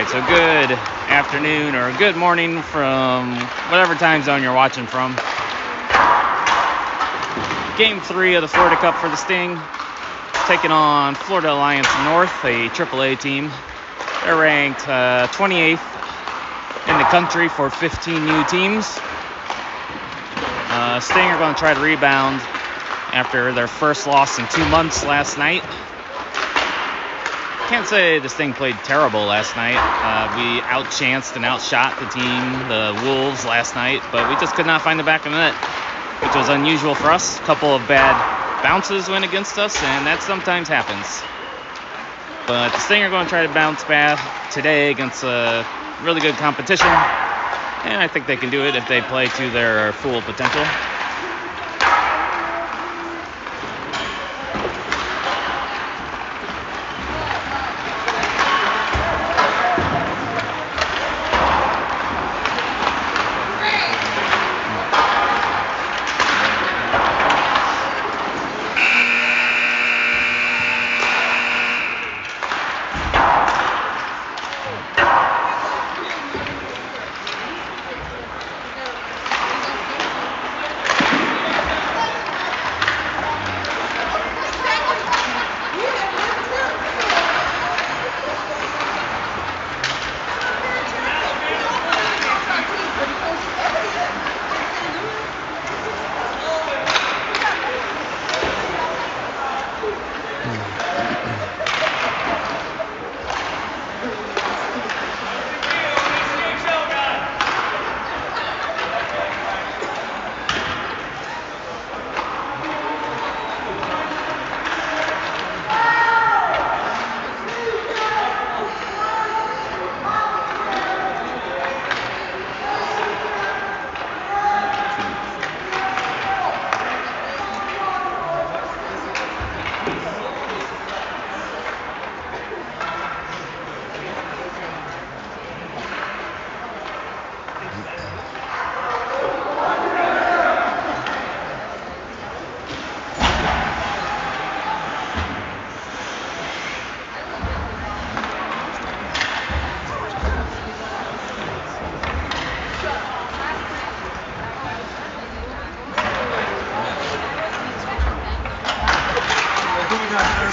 right, so good afternoon or good morning from whatever time zone you're watching from. Game 3 of the Florida Cup for the Sting, taking on Florida Alliance North, a AAA team. They're ranked 28th in the country for 15 new teams. Sting are going to try to rebound after their first loss in 2 months last night. Can't say the Sting played terrible last night. We outchanced and outshot the team, the Wolves, last night, but we just could not find the back of the net, which was unusual for us. A couple of bad bounces went against us, and that sometimes happens. But the Sting are going to try to bounce back today against a really good competition, and I think they can do it if they play to their full potential.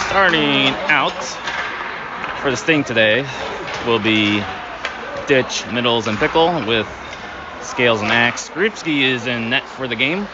Starting out for the Sting today will be Ditch, Middles, and Pickle with Scales and Axe. Gripsky is in net for the game.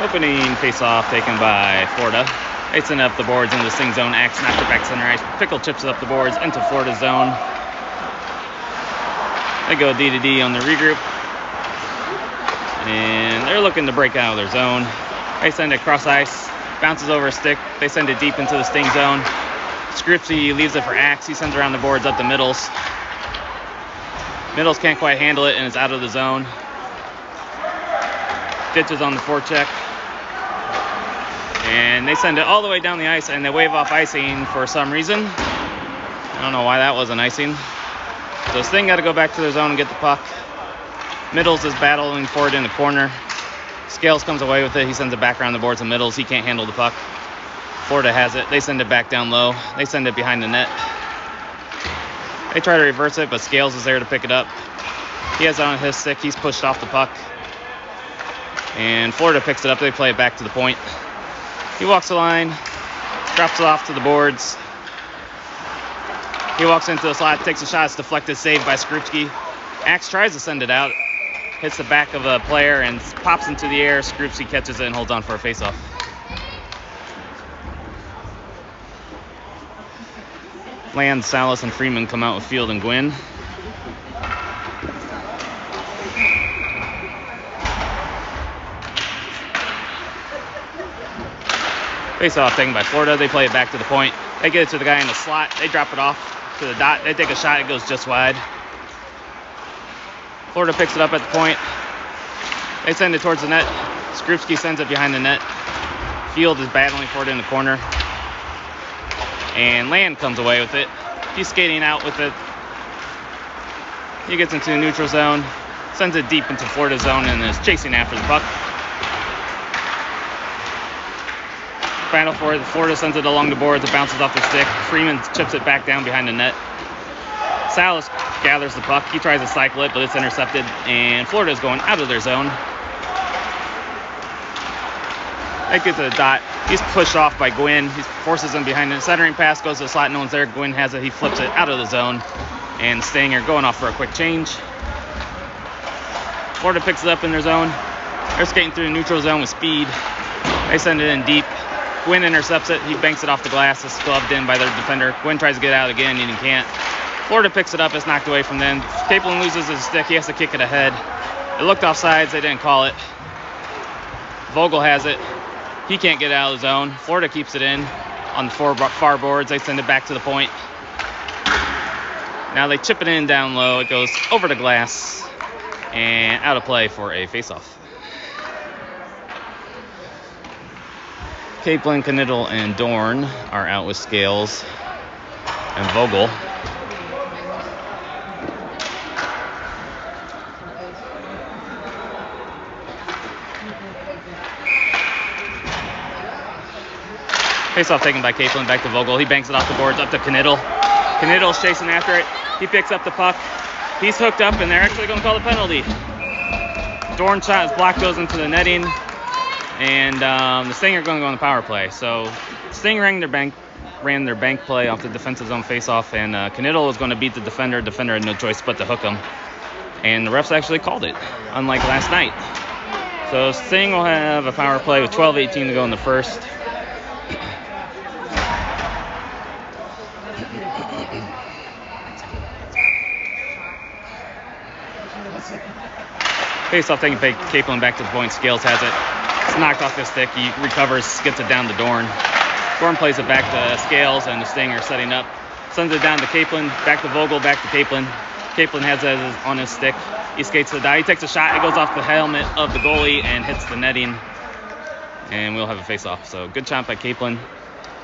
Opening face-off taken by Florida. They send up the boards into the Sting zone. Axe knocks it back center ice. Pickle chips it up the boards into Florida's zone. They go D to D on the regroup. And they're looking to break out of their zone. They send it cross ice. Bounces over a stick. They send it deep into the Sting zone. Scripsy leaves it for Axe. He sends around the boards up the Middles. Middles can't quite handle it and is out of the zone. Ditches on the forecheck. And they send it all the way down the ice, and they wave off icing for some reason. I don't know why that wasn't icing. So Sting got to go back to their zone and get the puck. Middles is battling for it in the corner. Scales comes away with it. He sends it back around the boards of Middles. He can't handle the puck. Florida has it. They send it back down low. They send it behind the net. They try to reverse it, but Scales is there to pick it up. He has it on his stick. He's pushed off the puck. And Florida picks it up. They play it back to the point. He walks the line, drops it off to the boards. He walks into the slot, takes a shot, it's deflected, saved by Skrupski. Axe tries to send it out, hits the back of a player and pops into the air. Skrupski catches it and holds on for a face-off. Land, Salas, and Freeman come out with Field and Gwynn. Face-off taken by Florida. They play it back to the point. They get it to the guy in the slot. They drop it off to the dot. They take a shot. It goes just wide. Florida picks it up at the point. They send it towards the net. Skrupski sends it behind the net. Field is battling for it in the corner. And Land comes away with it. He's skating out with it. He gets into the neutral zone. Sends it deep into Florida's zone and is chasing after the puck. Battle for it. Florida sends it along the boards. It bounces off their stick. Freeman chips it back down behind the net. Salas gathers the puck. He tries to cycle it, but it's intercepted. And Florida's going out of their zone. They get to the dot. He's pushed off by Gwynn. He forces him behind the centering pass. Goes to the slot. No one's there. Gwynn has it. He flips it out of the zone. And Stanger going off for a quick change. Florida picks it up in their zone. They're skating through the neutral zone with speed. They send it in deep. Gwynn intercepts it. He banks it off the glass. It's gloved in by their defender. Gwynn tries to get out again, and he can't. Florida picks it up. It's knocked away from them. Capelin loses his stick. He has to kick it ahead. It looked offsides. They didn't call it. Vogel has it. He can't get out of the zone. Florida keeps it in on the far boards. They send it back to the point. Now they chip it in down low. It goes over the glass and out of play for a face-off. Capelin, Knittel, and Dorn are out with Scales and Vogel. Face-off taken by Capelin, back to Vogel. He banks it off the boards, up to Knittel. Knittel's chasing after it. He picks up the puck. He's hooked up, and they're actually going to call the penalty. Dorn's shot is blocked, goes into the netting. And the Stinger are going to go on the power play. So Sting ran their bank play off the defensive zone face-off, and Knittel was going to beat the defender. Defender had no choice but to hook him. And the refs actually called it, unlike last night. So Sting will have a power play with 12:18 to go in the first. Face-off taking Capelin back to the point. Scales has it. It's knocked off his stick. He recovers, gets it down to Dorn. Dorn plays it back to Scales, and the Stinger setting up. Sends it down to Capelin, back to Vogel, back to Capelin. Capelin has it on his stick. He skates to the die. He takes a shot. It goes off the helmet of the goalie and hits the netting. And we'll have a face-off. So good shot by Capelin.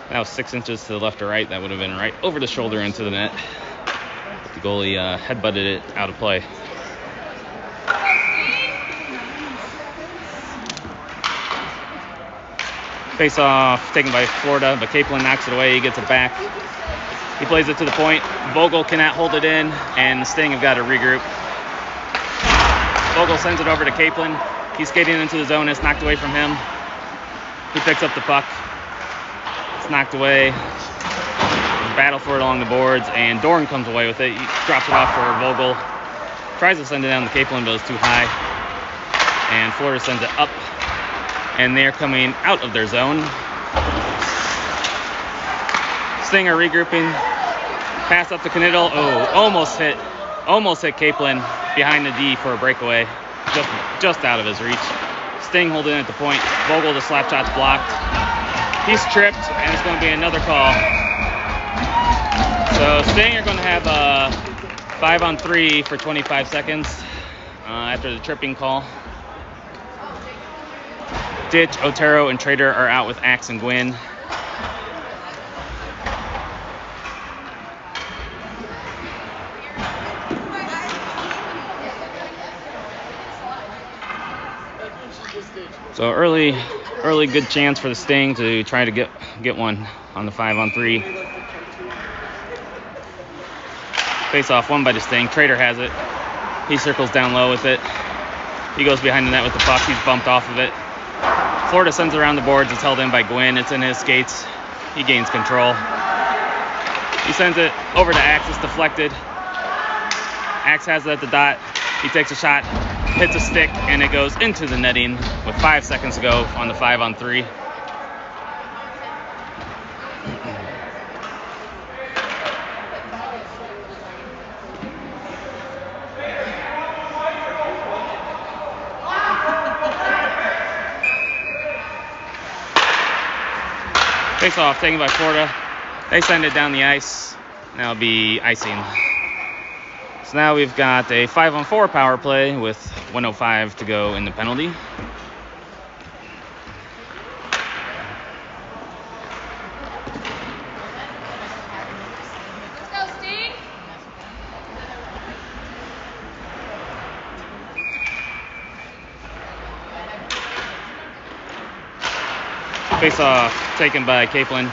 That was 6 inches to the left or right. That would have been right over the shoulder into the net. But the goalie headbutted it out of play. Face-off taken by Florida, but Capelin knocks it away. He gets it back. He plays it to the point. Vogel cannot hold it in, and the Sting have got to regroup. Vogel sends it over to Capelin. He's skating into the zone. It's knocked away from him. He picks up the puck. It's knocked away. Battle for it along the boards, and Dorn comes away with it. He drops it off for Vogel. Tries to send it down to Capelin, but it's too high. And Florida sends it up. And they're coming out of their zone. Stinger regrouping. Pass up to Knittel. Oh, almost hit Capelin behind the D for a breakaway. Just out of his reach. Sting holding it at the point. Vogel, the slap shot's blocked. He's tripped, and it's going to be another call. So Sting are going to have a 5-on-3 for 25 seconds after the tripping call. Ditch, Otero, and Trader are out with Axe and Gwynn. So early good chance for the Sting to try to get one on the 5-on-3. Face off won by the Sting. Trader has it. He circles down low with it. He goes behind the net with the puck. He's bumped off of it. Florida sends it around the boards. It's held in by Gwynn. It's in his skates. He gains control. He sends it over to Axe. It's deflected. Axe has it at the dot. He takes a shot, hits a stick, and it goes into the netting with 5 seconds to go on the 5-on-3. Face off taken by Florida. They send it down the ice. Now it'll be icing. So now we've got a 5-on-4 power play with 1:05 to go in the penalty. Let's go, Steve. Face off taken by Kaplan.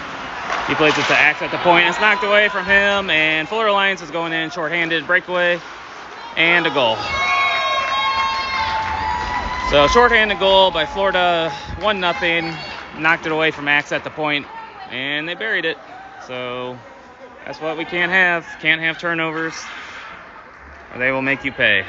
He plays it to Axe at the point. It's knocked away from him, and Florida Alliance is going in shorthanded, breakaway, and a goal. So shorthanded goal by Florida, 1-0. Knocked it away from Axe at the point, and they buried it. So that's what we can't have. Can't have turnovers, or they will make you pay.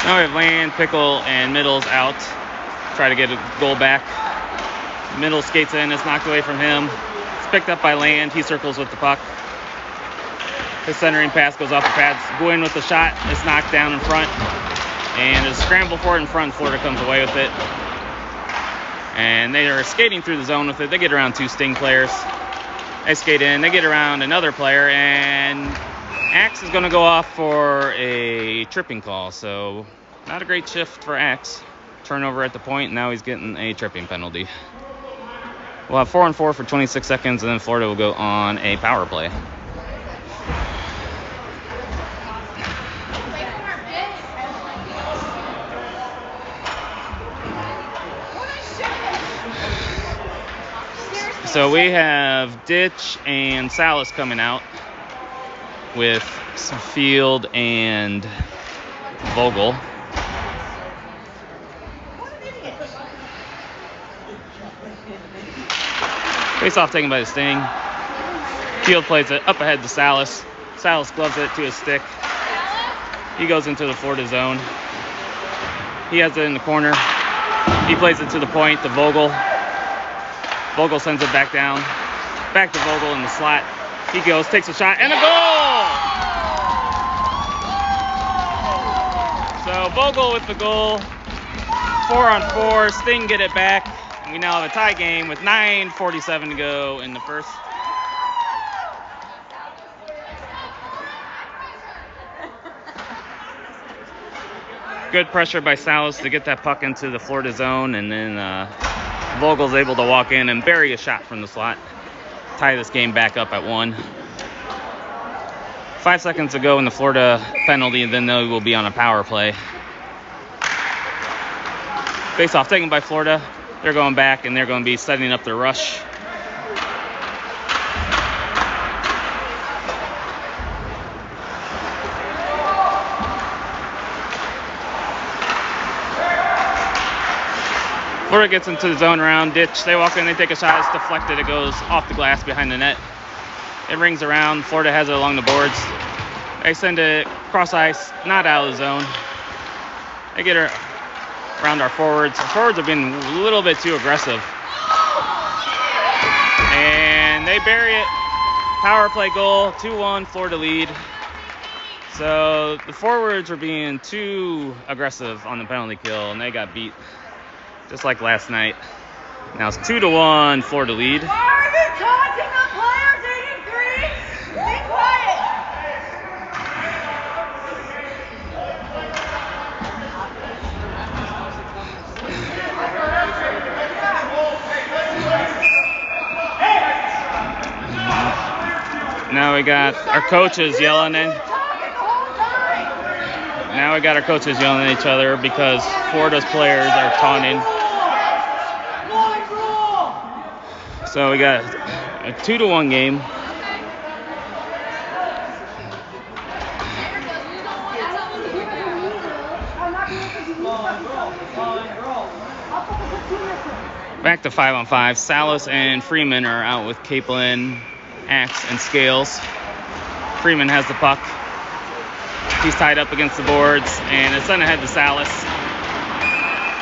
Now we have Land, Pickle, and Middles out. Try to get a goal back. Middles skates in. It's knocked away from him. It's picked up by Land. He circles with the puck. His centering pass goes off the pads. Gwynn with the shot. It's knocked down in front. And there's a scramble for it in front. Florida comes away with it. And they are skating through the zone with it. They get around 2 Sting players. They skate in. They get around another player. And Axe is going to go off for a tripping call. So not a great shift for Axe. Turnover at the point. Now he's getting a tripping penalty. We'll have 4-on-4 for 26 seconds, and then Florida will go on a power play. So we have Ditch and Salas coming out with some Field and Vogel. Face off taken by the Sting. Field plays it up ahead to Salas. Salas gloves it to his stick. He goes into the Florida zone. He has it in the corner. He plays it to the point to Vogel. Vogel sends it back down. Back to Vogel in the slot. He goes, takes a shot, and a goal! So Vogel with the goal. 4-on-4. Sting get it back. We now have a tie game with 9:47 to go in the first. Good pressure by Salas to get that puck into the Florida zone, and then Vogel's able to walk in and bury a shot from the slot. Tie this game back up at 1. 5 seconds to go in the Florida penalty, and then they will be on a power play. Face off taken by Florida. They're going back, and they're going to be setting up their rush. Florida gets into the zone around Ditch. They walk in, they take a shot. It's deflected. It goes off the glass behind the net. It rings around. Florida has it along the boards. They send it cross ice, not out of the zone. They get her around our forwards. Our forwards have been a little bit too aggressive. And they bury it. Power play goal, 2-1, Florida lead. So the forwards were being too aggressive on the penalty kill, and they got beat just like last night. Now it's 2-1, Florida lead. Why are you taunting the players, 83? Be quiet. Now we got our coaches yelling in. Now we got our coaches yelling at each other because Florida's players are taunting. So we got a 2-1 game. Back to 5-on-5. Salas and Freeman are out with Capelin, Axe, and Scales. Freeman has the puck. He's tied up against the boards, and it's sent ahead to Salas.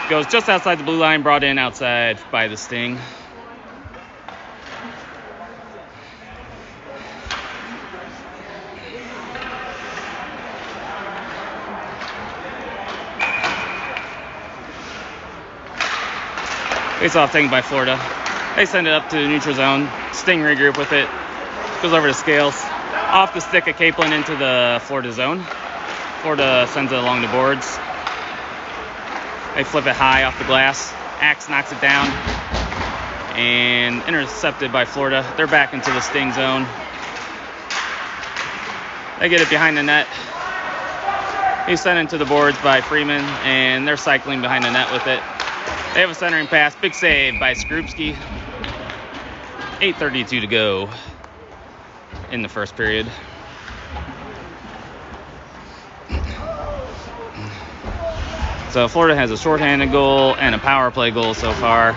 Goes just outside the blue line, brought in outside by the Sting. Face off taken by Florida. They send it up to the neutral zone. Sting regroup with it. Goes over to Scales. Off the stick of Capelin into the Florida zone. Florida sends it along the boards. They flip it high off the glass. Axe knocks it down. And intercepted by Florida. They're back into the Sting zone. They get it behind the net. He's sent into the boards by Freeman, and they're cycling behind the net with it. They have a centering pass. Big save by Skrupski. 8:32 to go in the first period. So Florida has a shorthanded goal and a power play goal so far.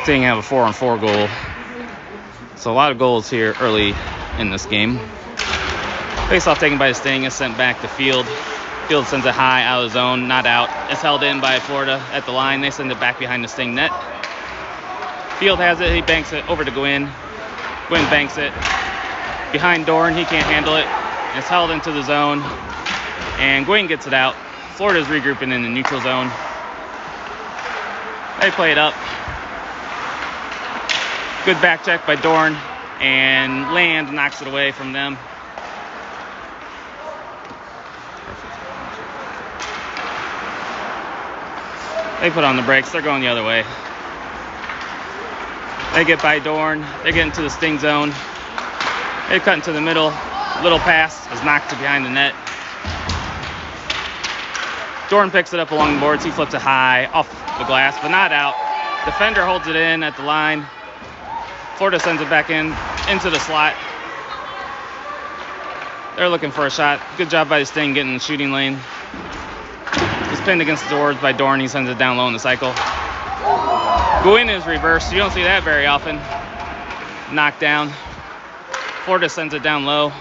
Sting have a 4-on-4 goal. So a lot of goals here early in this game. Face-off taken by the Sting is sent back to Field. Field sends it high out of the zone, not out. It's held in by Florida at the line. They send it back behind the Sting net. Field has it. He banks it over to Gwynn. Gwynn banks it behind Dorn. He can't handle it. It's held into the zone, and Gwynn gets it out. Florida's regrouping in the neutral zone. They play it up. Good back check by Dorn, and Land knocks it away from them. They put on the brakes. They're going the other way. They get by Dorn. They get into the Sting zone. They cut into the middle. Little pass is knocked to behind the net. Dorn picks it up along the boards. He flips it high off the glass, but not out. Defender holds it in at the line. Florida sends it back into the slot. They're looking for a shot. Good job by the Sting getting in the shooting lane. He's pinned against the boards by Dorn. He sends it down low in the cycle. Gwynn is reversed. You don't see that very often. Knocked down. Florida sends it down low.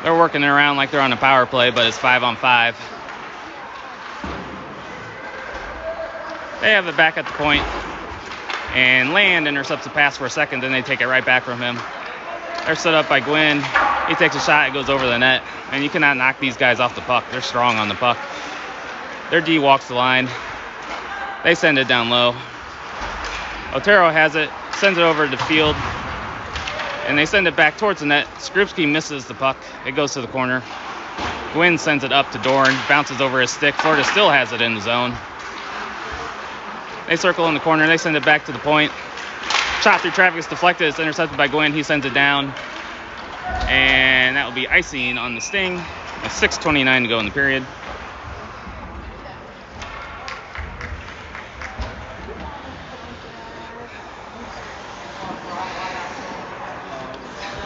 They're working it around like they're on a power play, but it's 5-on-5. They have it back at the point, and Land intercepts the pass for a second, then they take it right back from him. They're set up by Gwynn. He takes a shot, it goes over the net, and you cannot knock these guys off the puck. They're strong on the puck. Their D walks the line. They send it down low. Otero has it, sends it over to the Field, and they send it back towards the net. Skrupski misses the puck. It goes to the corner. Gwynn sends it up to Dorn, bounces over his stick. Florida still has it in the zone. They circle in the corner. They send it back to the point. Shot through traffic is deflected. It's intercepted by Gwynn. He sends it down. And that will be icing on the Sting. 6:29 to go in the period.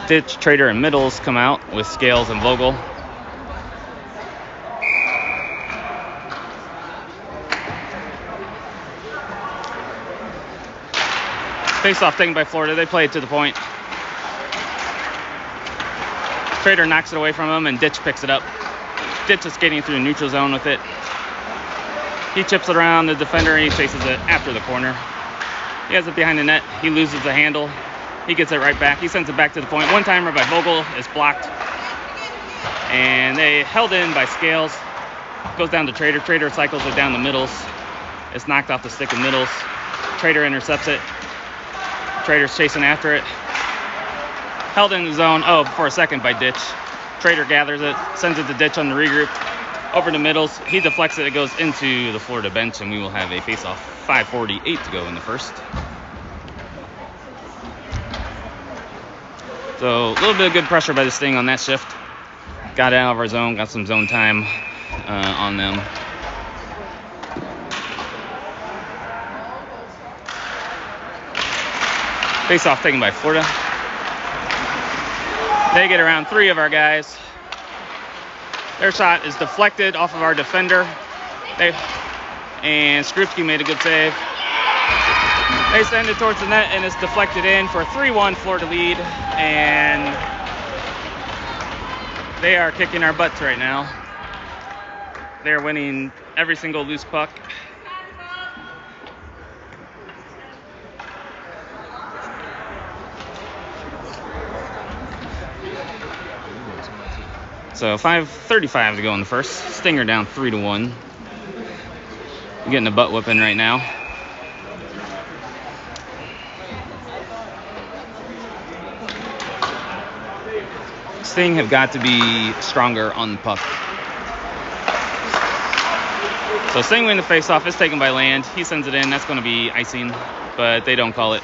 Ditch, Trader, and Middles come out with Scales and Vogel. Face-off taken by Florida. They play it to the point. Trader knocks it away from him, and Ditch picks it up. Ditch is skating through the neutral zone with it. He chips it around the defender, and he chases it after the corner. He has it behind the net. He loses the handle. He gets it right back. He sends it back to the point. One-timer by Vogel is blocked. And they held in by Scales. Goes down to Trader. Trader cycles it down the Middles. It's knocked off the stick of Middles. Trader intercepts it. Trader's chasing after it. Held in the zone, for a second by Ditch. Trader gathers it, sends it to Ditch on the regroup. Over to Middles. He deflects it. It goes into the Florida bench, and we will have a face-off. 5:48 to go in the first. So a little bit of good pressure by the Sting on that shift. Got out of our zone, got some zone time on them. Face-off taken by Florida. They get around 3 of our guys. Their shot is deflected off of our defender. And Skrupski made a good save. They send it towards the net, and it's deflected in for a 3-1 Florida lead. And they are kicking our butts right now. They're winning every single loose puck. So 5:35 to go in the first. Stinger down 3-1. Getting a butt whipping right now. Sting have got to be stronger on the puck. So Sting winning the faceoff. It's taken by Land. He sends it in. That's going to be icing, but they don't call it.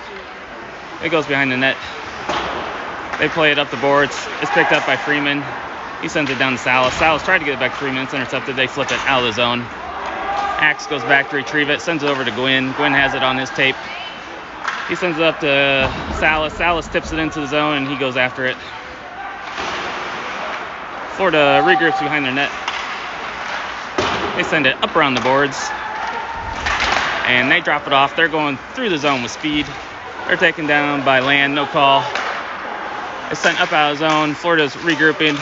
It goes behind the net. They play it up the boards. It's picked up by Freeman. He sends it down to Salas. Salas tried to get it back to Freeman. It's intercepted. They flip it out of the zone. Axe goes back to retrieve it. Sends it over to Gwynn. Gwynn has it on his tape. He sends it up to Salas. Salas tips it into the zone, and he goes after it. Florida regroups behind their net. They send it up around the boards. And they drop it off. They're going through the zone with speed. They're taken down by Land. No call. It's sent up out of the zone. Florida's regrouping.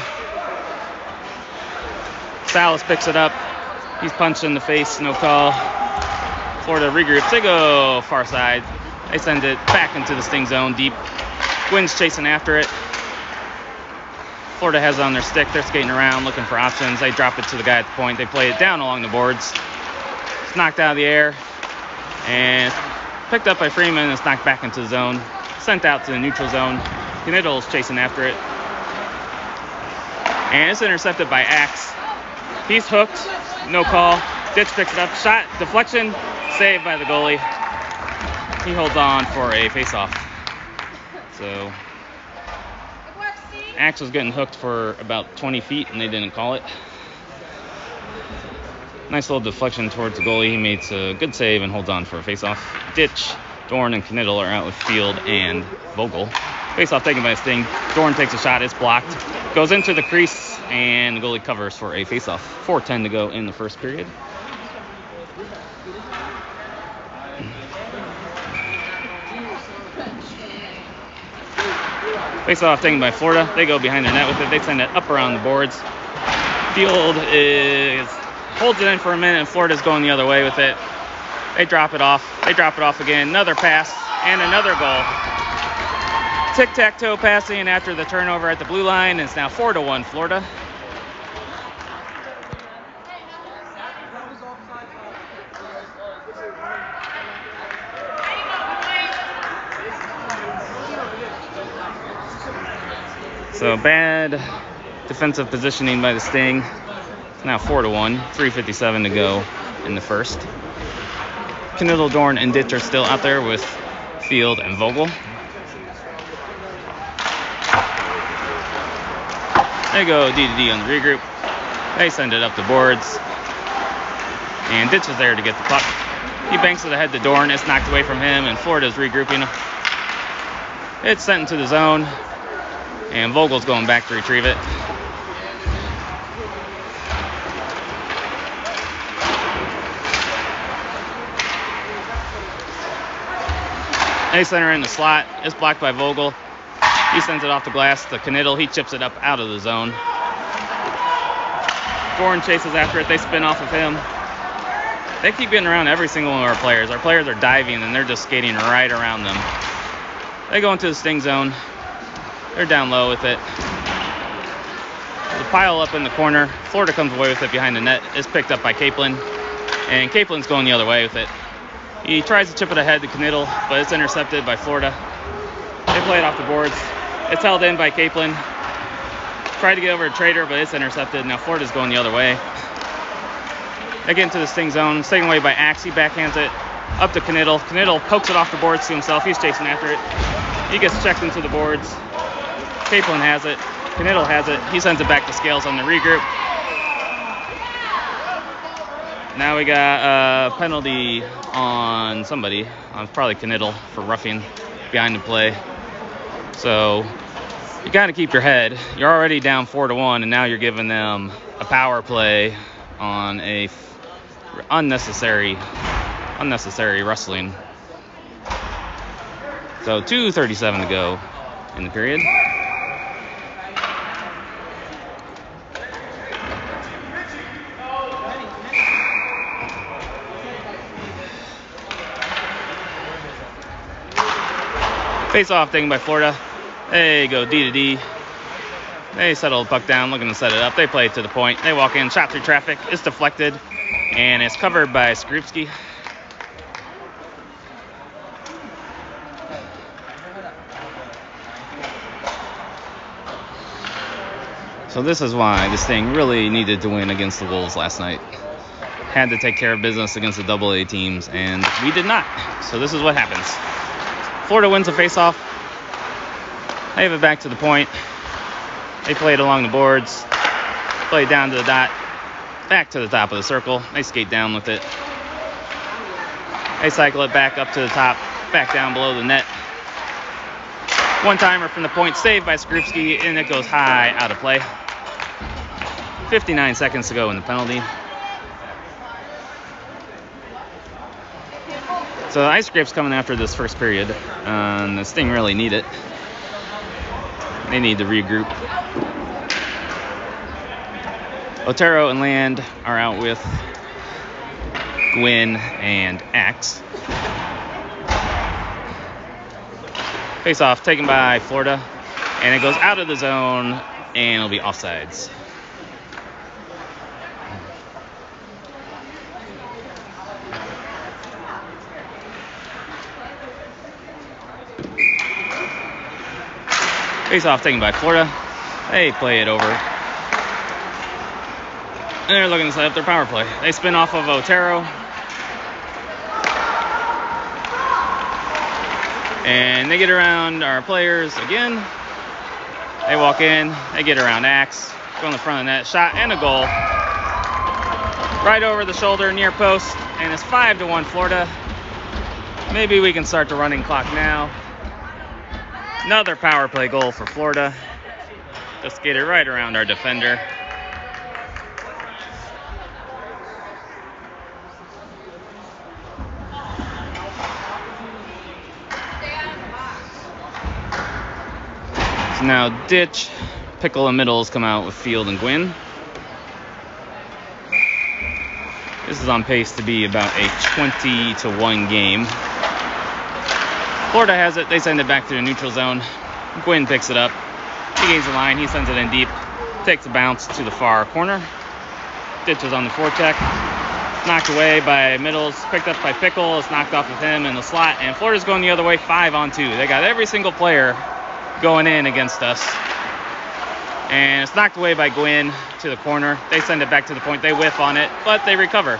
Salas picks it up. He's punched in the face. No call. Florida regroups. They go far side. They send it back into the Sting zone deep. Gwynn's chasing after it. Florida has it on their stick. They're skating around looking for options. They drop it to the guy at the point. They play it down along the boards. It's knocked out of the air. And picked up by Freeman. It's knocked back into the zone. Sent out to the neutral zone. Knittle's chasing after it. And it's intercepted by Axe. He's hooked. No call. Ditch picks it up. Shot. Deflection. Saved by the goalie. He holds on for a face-off. So Axe was getting hooked for about 20 feet, and they didn't call it. Nice little deflection towards the goalie. He makes a good save and holds on for a face-off. Ditch, Dorn, and Knittel are out with Field and Vogel. Face-off taken by Sting. Dorn takes a shot. It's blocked. Goes into the crease, and the goalie covers for a face-off. 4:10 to go in the first period. Face-off taken by Florida. They go behind their net with it. They send it up around the boards. Field holds it in for a minute, and Florida's going the other way with it. They drop it off. They drop it off again. Another pass and another goal. Tic-tac-toe passing after the turnover at the blue line. It's now 4-1 Florida. So bad defensive positioning by the Sting. It's now 4-1. 3:57 to go in the first. Knittel, Dorn, and Ditch are still out there with Field and Vogel. They go D-to-D on the regroup. They send it up the boards. And Ditch is there to get the puck. He banks it ahead to Dorn. It's knocked away from him, and Florida's regrouping. It's sent into the zone, and Vogel's going back to retrieve it. They center in the slot. It's blocked by Vogel. He sends it off the glass to Knittel. He chips it up out of the zone. Dorn chases after it. They spin off of him. They keep getting around every single one of our players. Our players are diving, and they're just skating right around them. They go into the Sting zone. They're down low with it. The pile up in the corner. Florida comes away with it behind the net. It's picked up by Capelin. And Caplin's going the other way with it. He tries to chip it ahead to Knittel, but it's intercepted by Florida. They play it off the boards. It's held in by Capelin. Tried to get over to Trader, but it's intercepted. Now Florida's going the other way. They get into the Sting zone. It's taken away by Axe. He backhands it up to Knittel. Knittel pokes it off the boards to himself. He's chasing after it. He gets checked into the boards. Capelin has it. Knittel has it. He sends it back to Scales on the regroup. Now we got a penalty on somebody, on probably Knittel, for roughing behind the play. So you got to keep your head. You're already down 4-1, and now you're giving them a power play on a unnecessary wrestling. So 2:37 to go in the period. Face-off taken by Florida. They go D to D. They settle the puck down, looking to set it up. They play it to the point. They walk in, shot through traffic. It's deflected, and it's covered by Skrupski. So this is why this thing really needed to win against the Wolves last night. Had to take care of business against the AA teams, and we did not. So this is what happens. Florida wins the face-off. They have it back to the point. They play it along the boards. Play it down to the dot. Back to the top of the circle. They skate down with it. They cycle it back up to the top. Back down below the net. One-timer from the point, saved by Skrupski, and it goes high out of play. 59 seconds to go in the penalty. So the Ice Scrapes coming after this first period. This thing really need it. They need to regroup. Otero and Land are out with Gwyn and Axe. Face-off taken by Florida, and it goes out of the zone, and it'll be offsides. Face-off taken by Florida. They play it over. And they're looking to set up their power play. They spin off of Otero. And they get around our players again. They walk in. They get around Axe. Go in the front of the net. Shot and a goal. Right over the shoulder, near post. And it's 5-1 Florida. Maybe we can start the running clock now. Another power play goal for Florida. Just get it right around our defender. So now Ditch, Pickle, and Middles come out with Field and Gwyn. This is on pace to be about a 20-1 game. Florida has it. They send it back to the neutral zone. Gwyn picks it up. He gains the line. He sends it in deep. Takes a bounce to the far corner. Ditch is on the forecheck. Knocked away by Middles. Picked up by Pickle. It's knocked off of him in the slot. And Florida's going the other way, 5-on-2. They got every single player going in against us. And it's knocked away by Gwyn to the corner. They send it back to the point. They whiff on it, but they recover.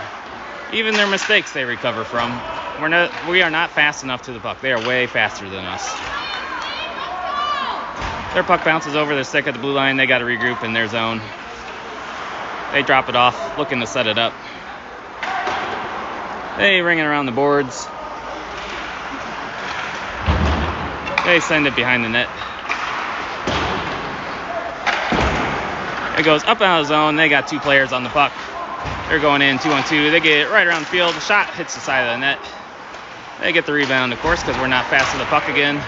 Even their mistakes they recover from. We are not fast enough to the puck. They are way faster than us. Their puck bounces over their stick at the blue line. They got to regroup in their zone. They drop it off, looking to set it up. They ring it around the boards. They send it behind the net. It goes up out of the zone. They got two players on the puck. They're going in 2-on-2. They get it right around the field. The shot hits the side of the net. They get the rebound, of course, because we're not fast to the puck again.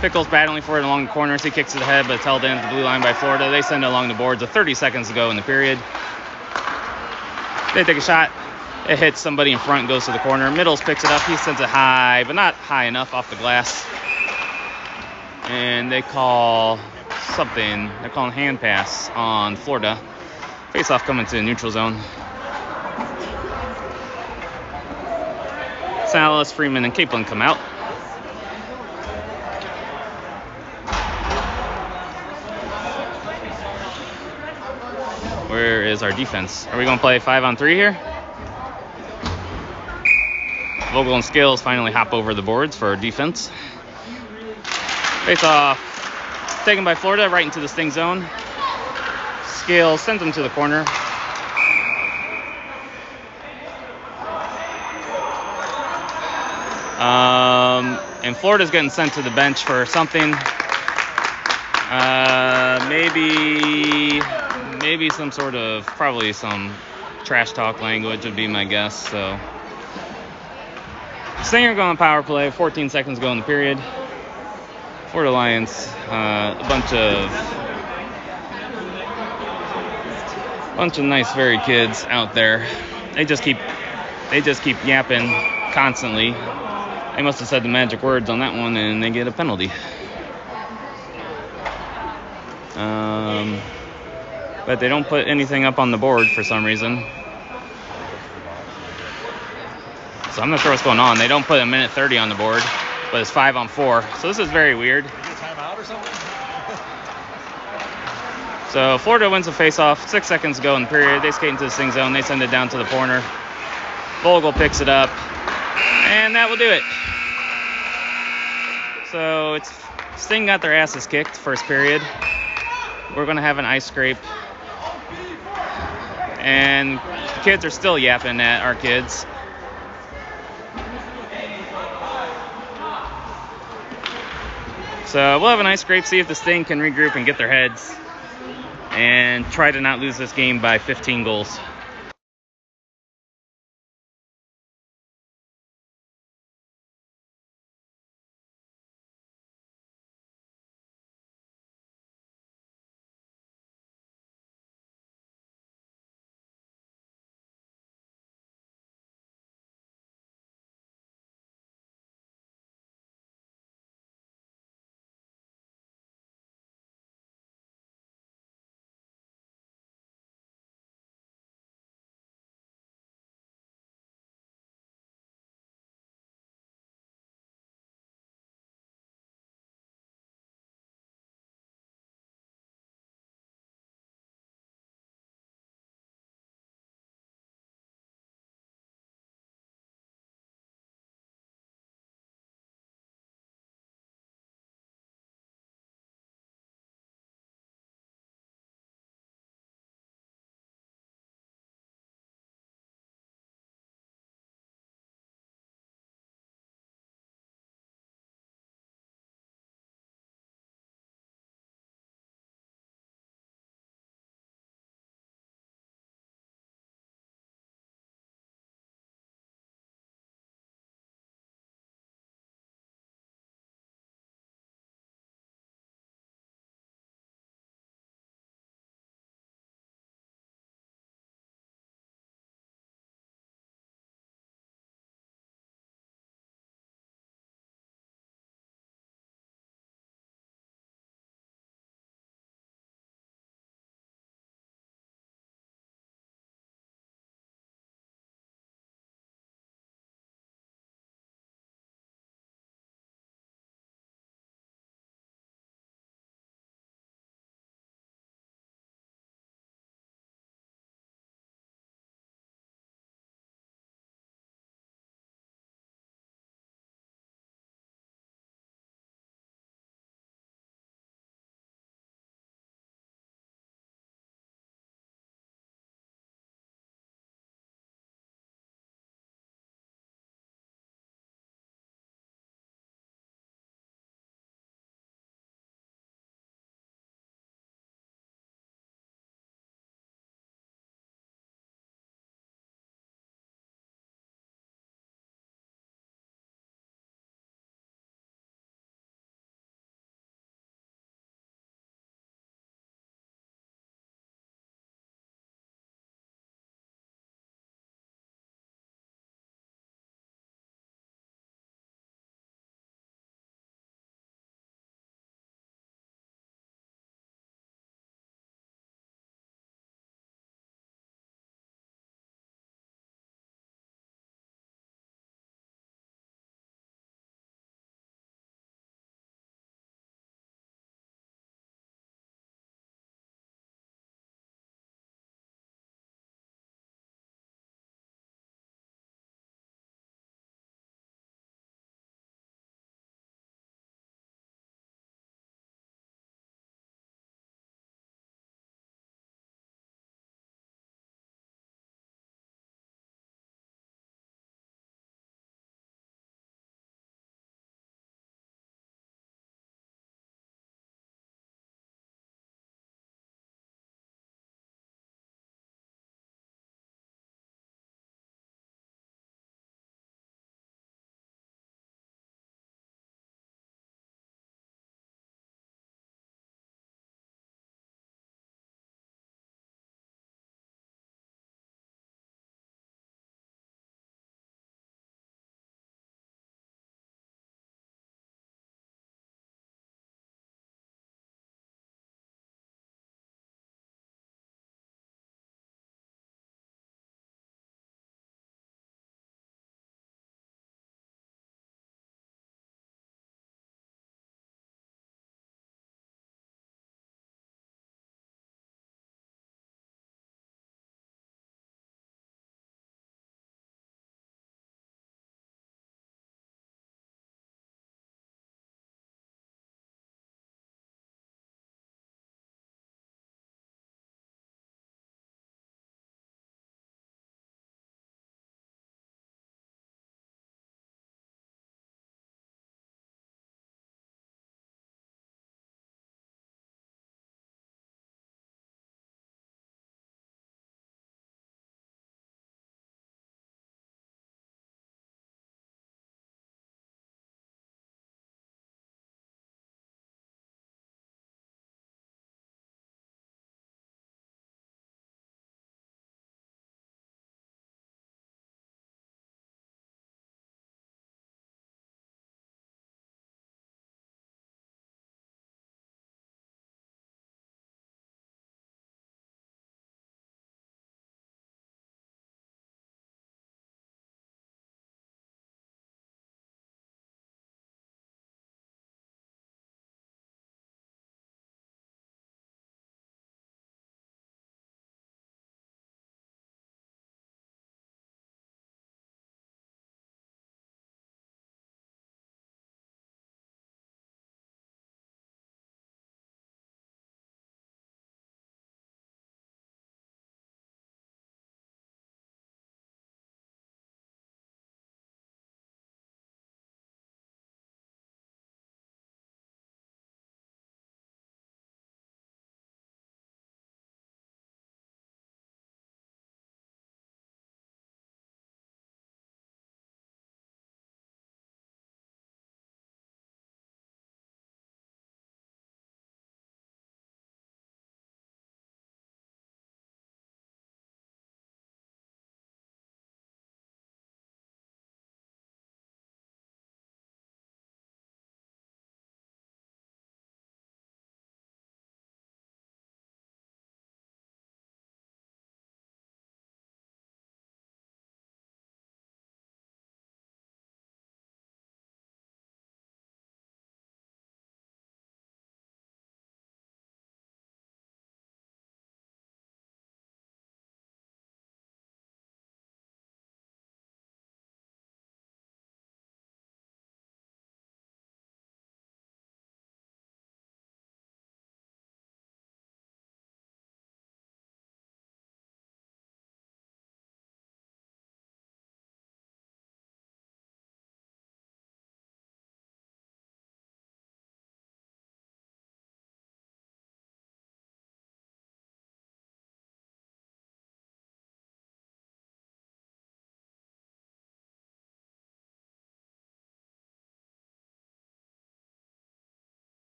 Pickle's battling for it along the corners. He kicks it ahead, but it's held in at the blue line by Florida. They send it along the boards with 30 seconds to go in the period. They take a shot. It hits somebody in front, goes to the corner. Middles picks it up. He sends it high, but not high enough off the glass. And they call something. They're calling hand pass on Florida. Face-off coming to the neutral zone. Salas, Freeman, and Capelin come out. Where is our defense? Are we going to play 5-on-3 here? Vogel and Scales finally hop over the boards for our defense. Face-off taken by Florida right into the Sting zone. Scales sends them to the corner. And Florida's getting sent to the bench for something. Maybe some sort of, probably some trash talk language would be my guess. So Stinger going power play. 14 seconds go in the period. Florida Lions, a bunch of nice, varied kids out there. They just keep yapping constantly. They must have said the magic words on that one, and they get a penalty. But they don't put anything up on the board for some reason. So I'm not sure what's going on. They don't put a minute 30 on the board, but it's 5 on 4. So this is very weird. Timeout or something? So Florida wins the face-off. 6 seconds to go in the period. They skate into the sting zone. They send it down to the corner. Vogel picks it up, and that will do it. So Sting got their asses kicked first period. We're going to have an ice scrape. And the kids are still yapping at our kids. So we'll have an ice scrape, see if the Sting can regroup and get their heads and try to not lose this game by 15 goals.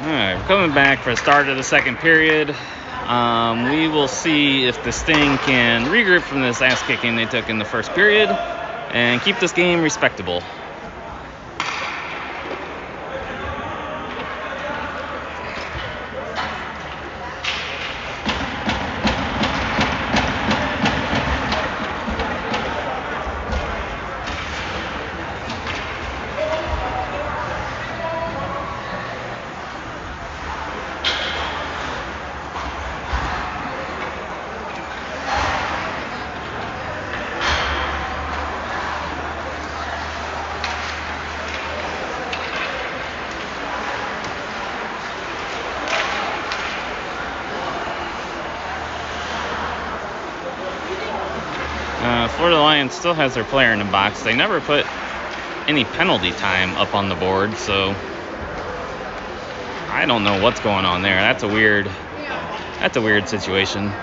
Alright, we're coming back for the start of the second period. We will see if the Sting can regroup from this ass kicking they took in the first period and keep this game respectable. Florida Lions still has their player in the box. They never put any penalty time up on the board, so I don't know what's going on there. That's a weird situation.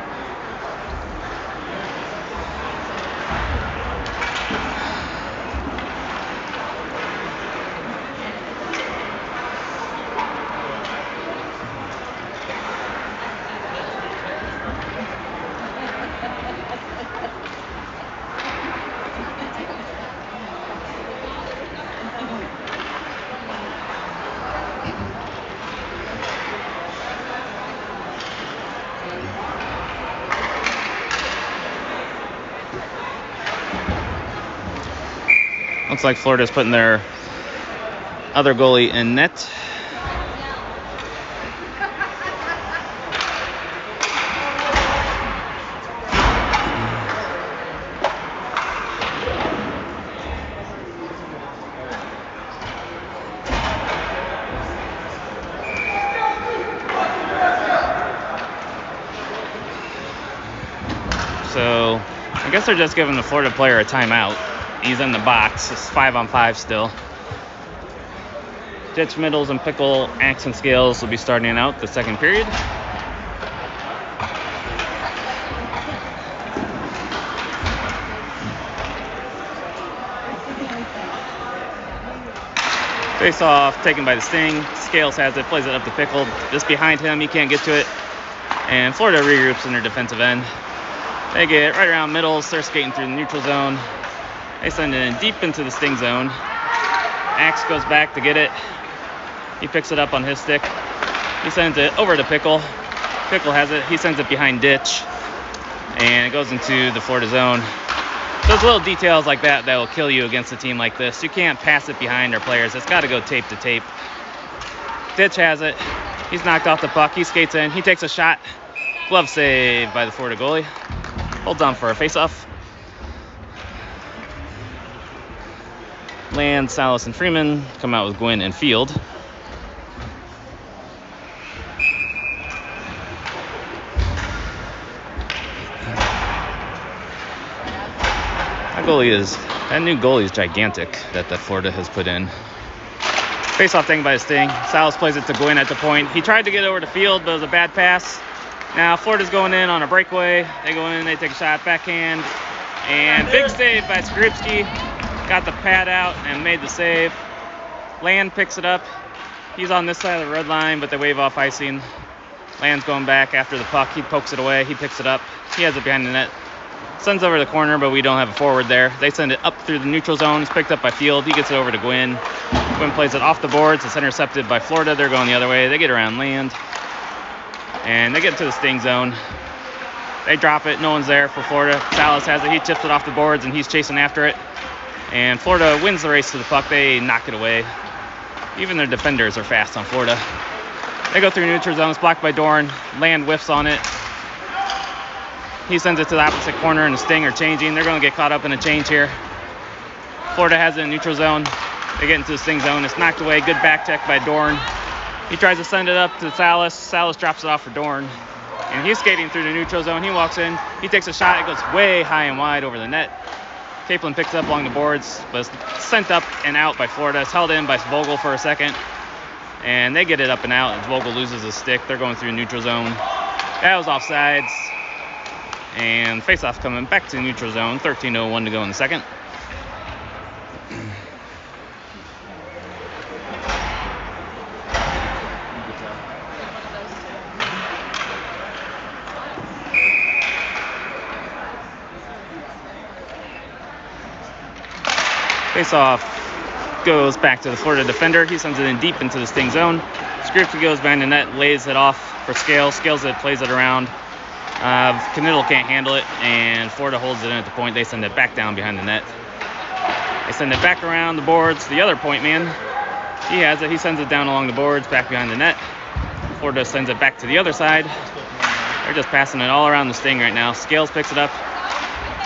Looks like Florida's putting their other goalie in net. So I guess they're just giving the Florida player a timeout. He's in the box. It's 5-on-5 still. Ditch, Middles, and Pickle, Axe, and Scales will be starting out the second period. Face off, taken by the Sting. Scales has it, plays it up to Pickle. Just behind him, he can't get to it. And Florida regroups in their defensive end. They get right around Middles. They're skating through the neutral zone. They send it in deep into the Sting zone. Axe goes back to get it. He picks it up on his stick. He sends it over to Pickle. Pickle has it. He sends it behind Ditch. And it goes into the Florida zone. So it's little details like that that will kill you against a team like this. You can't pass it behind their players. It's got to go tape to tape. Ditch has it. He's knocked off the puck. He skates in. He takes a shot. Glove save by the Florida goalie. Holds on for a face-off. Land, Salas, and Freeman come out with Gwynn and Field. That new goalie is gigantic that Florida has put in. Face-off taken by the Sting. Salas plays it to Gwynn at the point. He tried to get over to Field, but it was a bad pass. Now Florida's going in on a breakaway. They go in, they take a shot, backhand, and big save by Skripski. Got the pad out and made the save. Land picks it up. He's on this side of the red line, but they wave off icing. Land's going back after the puck. He pokes it away. He picks it up. He has it behind the net. Sends over the corner, but we don't have a forward there. They send it up through the neutral zone. It's picked up by Field. He gets it over to Gwynn. Gwynn plays it off the boards. It's intercepted by Florida. They're going the other way. They get around Land. And they get into the Sting zone. They drop it. No one's there for Florida. Salas has it. He chips it off the boards, and he's chasing after it. And Florida wins the race to the puck. They knock it away. Even their defenders are fast on Florida. They go through neutral zone. It's blocked by Dorn. Land whiffs on it. He sends it to the opposite corner, and the Sting are changing. They're going to get caught up in a change here. Florida has it in neutral zone. They get into the Sting zone. It's knocked away. Good back check by Dorn. He tries to send it up to Salas. Salas drops it off for Dorn. And he's skating through the neutral zone. He walks in. He takes a shot. It goes way high and wide over the net. Kaplan picks it up along the boards, but it's sent up and out by Florida. It's held in by Vogel for a second. And they get it up and out. And Vogel loses his stick. They're going through neutral zone. That was offsides. And face-off coming back to neutral zone. 13:01 to go in the second. Face-off goes back to the Florida defender. He sends it in deep into the Sting zone. Skripski goes behind the net, lays it off for Scales. Scales it, plays it around. Knittel can't handle it, and Florida holds it in at the point. They send it back down behind the net. They send it back around the boards. The other point man, he has it. He sends it down along the boards, back behind the net. Florida sends it back to the other side. They're just passing it all around the Sting right now. Scales picks it up,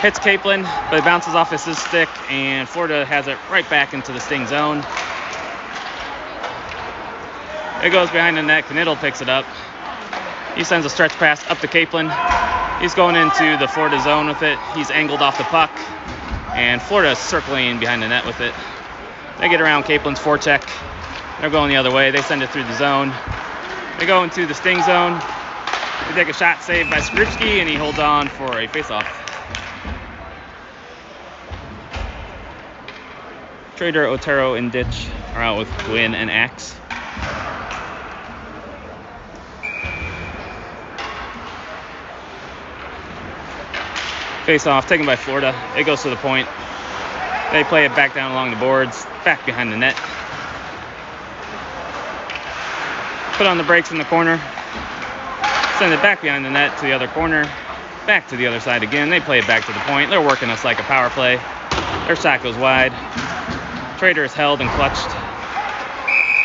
hits Capelin, but it bounces off his stick, and Florida has it right back into the Sting zone. It goes behind the net. Knittel picks it up. He sends a stretch pass up to Capelin. He's going into the Florida zone with it. He's angled off the puck, and Florida's circling behind the net with it. They get around Caplin's forecheck. They're going the other way. They send it through the zone. They go into the Sting zone. They take a shot saved by Skripski, and he holds on for a faceoff. Trader, Otero, and Ditch are out with Gwynn and Axe. Face-off taken by Florida. It goes to the point. They play it back down along the boards, back behind the net. Put on the brakes in the corner. Send it back behind the net to the other corner. Back to the other side again. They play it back to the point. They're working us like a power play. Their shot goes wide. Trader is held and clutched.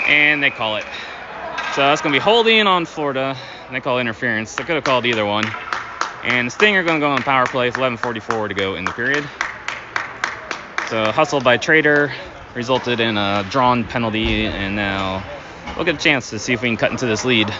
And they call it. So that's going to be holding on Florida. And they call interference. They could have called either one. And the Sting are going to go on power play with 11:44 to go in the period. So hustle by Trader resulted in a drawn penalty, and now we'll get a chance to see if we can cut into this lead.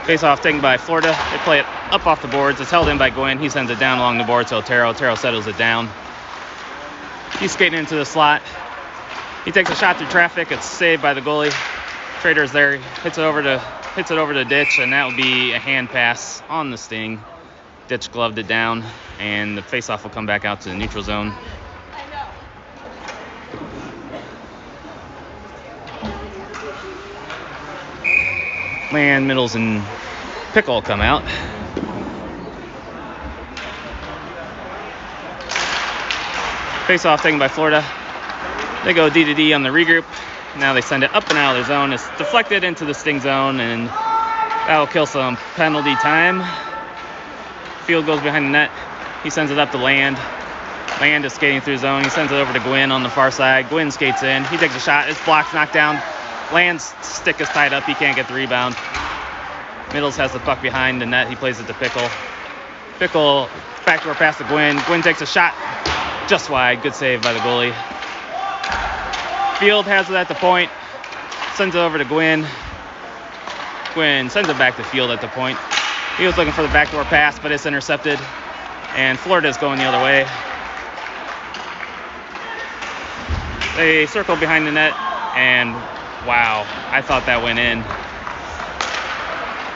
Face-off taken by Florida. They play it up off the boards. It's held in by Gwynn. He sends it down along the board to Otero. Otero settles it down. He's skating into the slot. He takes a shot through traffic. It's saved by the goalie. Trader's there. Hits it over to Ditch, and that will be a hand pass on the Sting. Ditch gloved it down, and the face-off will come back out to the neutral zone. Land, Middles, and Pickle come out. Face-off taken by Florida. They go D to D on the regroup. Now they send it up and out of their zone. It's deflected into the Sting zone, and that'll kill some penalty time. Field goes behind the net. He sends it up to Land. Land is skating through zone. He sends it over to Gwynn on the far side. Gwynn skates in. He takes a shot. It's blocked, knocked down. Land's stick is tied up. He can't get the rebound. Middles has the puck behind the net. He plays it to Pickle. Pickle backdoor pass to Gwynn. Gwynn takes a shot just wide. Good save by the goalie. Field has it at the point. Sends it over to Gwynn. Gwynn sends it back to Field at the point. He was looking for the backdoor pass, but it's intercepted. And Florida's going the other way. They circle behind the net, and wow, I thought that went in.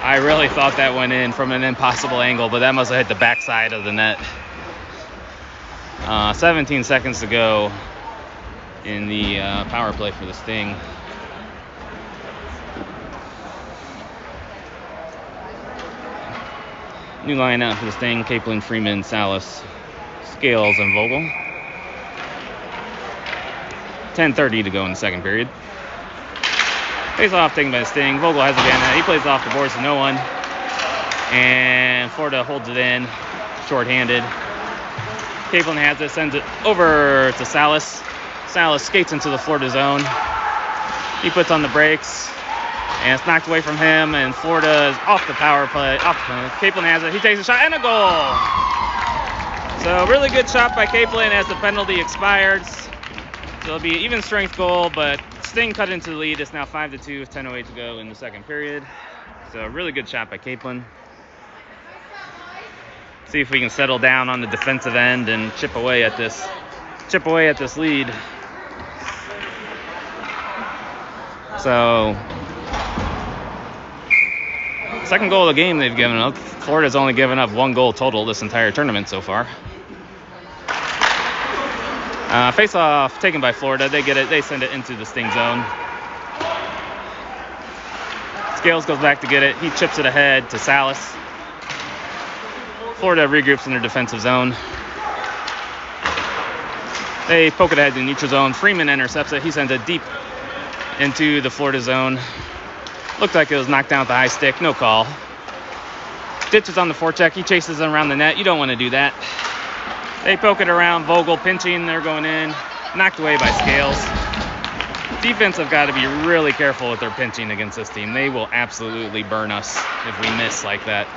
I really thought that went in from an impossible angle, but that must have hit the backside of the net. 17 seconds to go in the power play for the Sting. New line out for the Sting: Capelin, Freeman, Salas, Scales, and Vogel. 10:30 to go in the second period. Face off taken by the Sting. Vogel has it again. He plays it off the boards to no one. And Florida holds it in, shorthanded. Capelin has it, sends it over to Salas. Salas skates into the Florida zone. He puts on the brakes, and it's knocked away from him, and Florida is off the power play. Capelin has it. He takes a shot, and a goal! So really good shot by Capelin as the penalty expires. So it'll be an even strength goal, but Sting cut into the lead. It's now 5-2 with 10:08 to go in the second period. So really good shot by Capelin. See if we can settle down on the defensive end and chip away at this lead. So second goal of the game they've given up. Florida's only given up one goal total this entire tournament so far. Face-off taken by Florida. They get it. They send it into the sting zone. Scales goes back to get it. He chips it ahead to Salas. Florida regroups in their defensive zone. They poke it ahead to the neutral zone. Freeman intercepts it. He sends it deep into the Florida zone. Looked like it was knocked down with the high stick. No call. Ditches on the forecheck. He chases them around the net. You don't want to do that. They poke it around. Vogel pinching. They're going in. Knocked away by Scales. Defense have got to be really careful with their pinching against this team. They will absolutely burn us if we miss like that.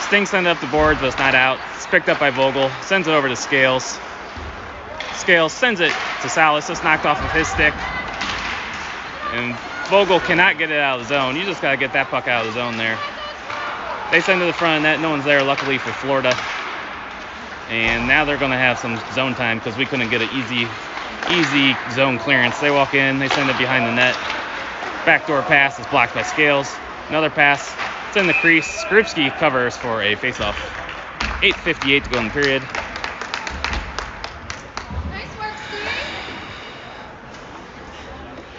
Sting sends it up the boards, but it's not out. It's picked up by Vogel. Sends it over to Scales. Scales sends it to Salas. It's knocked off of his stick. And Vogel cannot get it out of the zone. You just got to get that puck out of the zone there. They send it to the front of the net. No one's there, luckily for Florida. And now they're going to have some zone time because we couldn't get an easy zone clearance. They walk in. They send it behind the net. Backdoor pass is blocked by Scales. Another pass. It's in the crease. Skrupski covers for a face-off. 8:58 to go in the period. Nice work, Steve.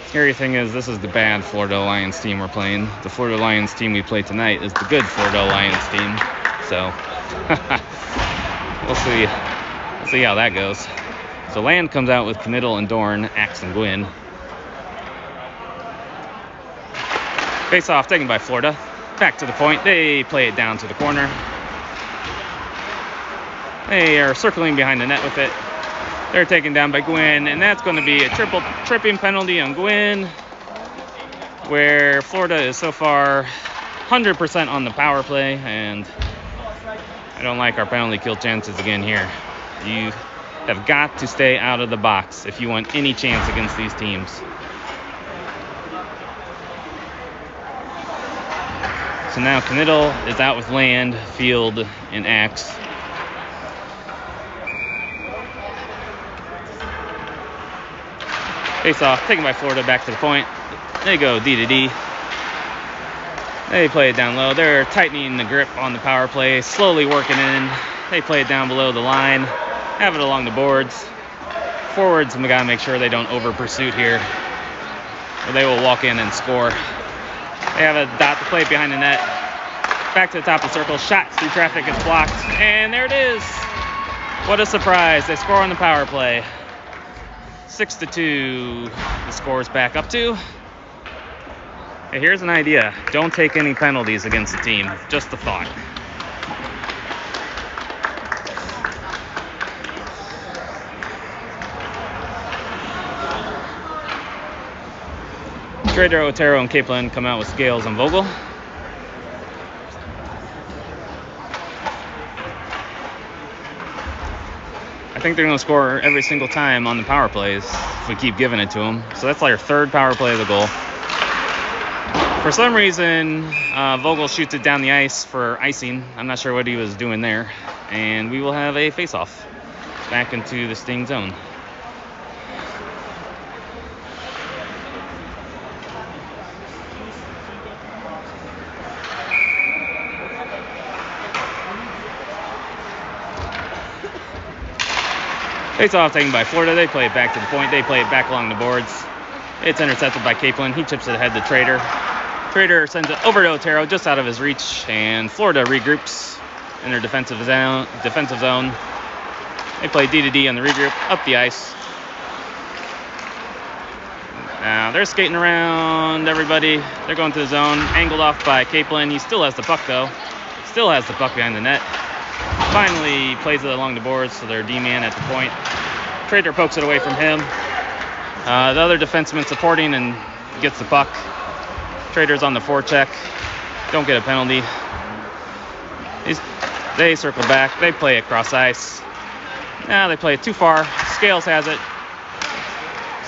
Scary thing is, this is the bad Florida Lions team we're playing. The Florida Lions team we play tonight is the good Florida Lions team. So, we'll see. We'll see how that goes. So Land comes out with Knittel and Dorn, Axe and Gwynn. Face-off taken by Florida. Back to the point. They play it down to the corner. They are circling behind the net with it. They're taken down by Gwynn, and that's going to be a tripping penalty on Gwynn, where Florida is so far 100% on the power play, and I don't like our penalty kill chances again here. You have got to stay out of the box if you want any chance against these teams. So now Knittel is out with Land, Field, and Axe. Face-off taken by Florida, back to the point. They go D to D. They play it down low. They're tightening the grip on the power play, slowly working in. They play it down below the line, have it along the boards. Forwards, we gotta make sure they don't over pursuit here, or they will walk in and score. They have a dot to play behind the net. Back to the top of the circle. Shot through traffic is blocked. And there it is. What a surprise. They score on the power play. 6-2. The score is back up to. Hey, here's an idea. Don't take any penalties against the team. Just a thought. Trader, Otero, and Kaplan come out with Scales and Vogel. I think they're going to score every single time on the power plays if we keep giving it to them. So that's like our third power play of the goal. For some reason, Vogel shoots it down the ice for icing. I'm not sure what he was doing there. And we will have a face-off back into the Sting zone. Face-off taken by Florida. They play it back to the point. They play it back along the boards. It's intercepted by Kaplan. He chips it ahead to Trader. Trader sends it over to Otero, just out of his reach, and Florida regroups in their defensive zone. They play D to D on the regroup, up the ice. Now they're skating around everybody. They're going to the zone, angled off by Kaplan. He still has the puck though. Still has the puck behind the net. Finally plays it along the boards, so they're D-man at the point. Trader pokes it away from him. The other defenseman supporting and gets the puck. Trader's on the forecheck. Don't get a penalty. They circle back. They play it cross ice. Now they play it too far. Scales has it.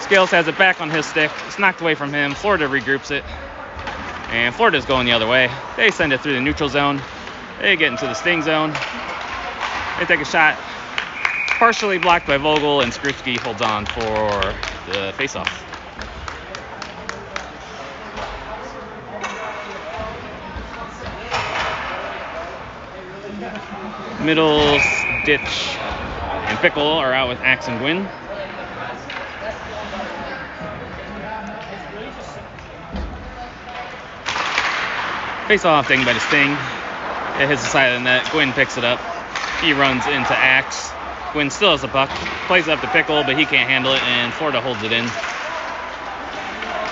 Scales has it back on his stick. It's knocked away from him. Florida regroups it. And Florida's going the other way. They send it through the neutral zone. They get into the Sting zone. They take a shot. Partially blocked by Vogel, and Skrupski holds on for the face-off. Middles, Ditch, and Pickle are out with Axe and Gwynn. Face off taken by the Sting. It hits the side of the net. Gwyn picks it up. He runs into Axe. Gwyn still has the puck. Plays it up to Pickle, but he can't handle it, and Florida holds it in.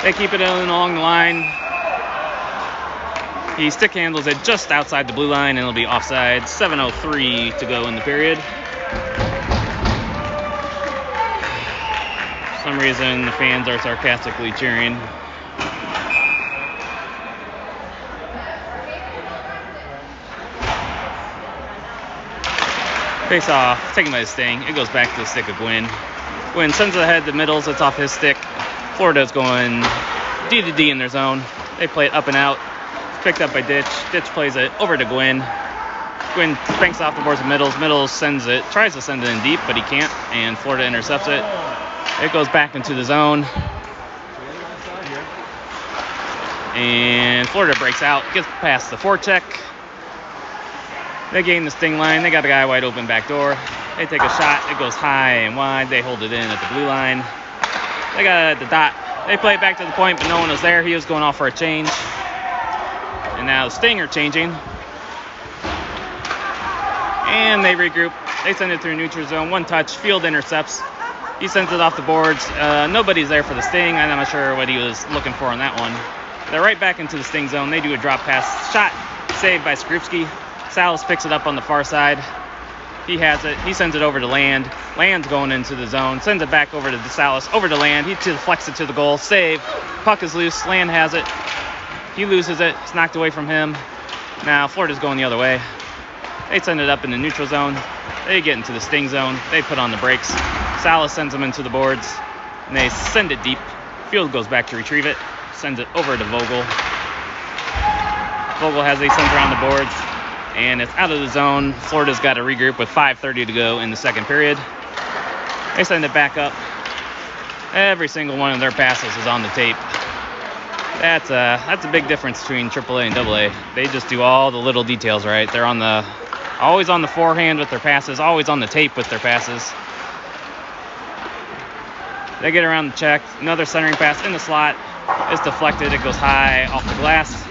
They keep it in along the line. He stick handles it just outside the blue line, and it'll be offside. 7:03 to go in the period. For some reason, the fans are sarcastically cheering. Face off, taken by the Sting. It goes back to the stick of Gwyn. Gwyn sends it ahead to middles. It's off his stick. Florida's going D to D in their zone. They play it up and out. It's picked up by Ditch. Ditch plays it over to Gwyn. Gwyn banks off the boards of middles. Middles sends it, tries to send it in deep, but he can't, and Florida intercepts it. It goes back into the zone. And Florida breaks out, gets past the forecheck. They gain the Sting line. They got a guy wide open back door. They take a shot. It goes high and wide. They hold it in at the blue line. They got it at the dot. They play it back to the point, but no one was there. He was going off for a change. And now the Sting are changing. And they regroup. They send it through neutral zone. One touch. Field intercepts. He sends it off the boards. Nobody's there for the Sting. I'm not sure what he was looking for on that one. They're right back into the Sting zone. They do a drop pass. Shot saved by Skrupski. Salas picks it up on the far side. He has it. He sends it over to Land. Land's going into the zone. Sends it back over to Salas. Over to Land. He deflects it to the goal. Save. Puck is loose. Land has it. He loses it. It's knocked away from him. Now Florida's going the other way. They send it up in the neutral zone. They get into the Sting zone. They put on the brakes. Salas sends them into the boards. And they send it deep. Field goes back to retrieve it. Sends it over to Vogel. Vogel has it. He sends around the boards. And it's out of the zone. Florida's got to regroup with 5:30 to go in the second period. They send it back up. Every single one of their passes is on the tape. That's a big difference between AAA and AA. They just do all the little details right. They're always on the forehand with their passes, always on the tape with their passes. They get around the check. Another centering pass in the slot. It's deflected. It goes high off the glass.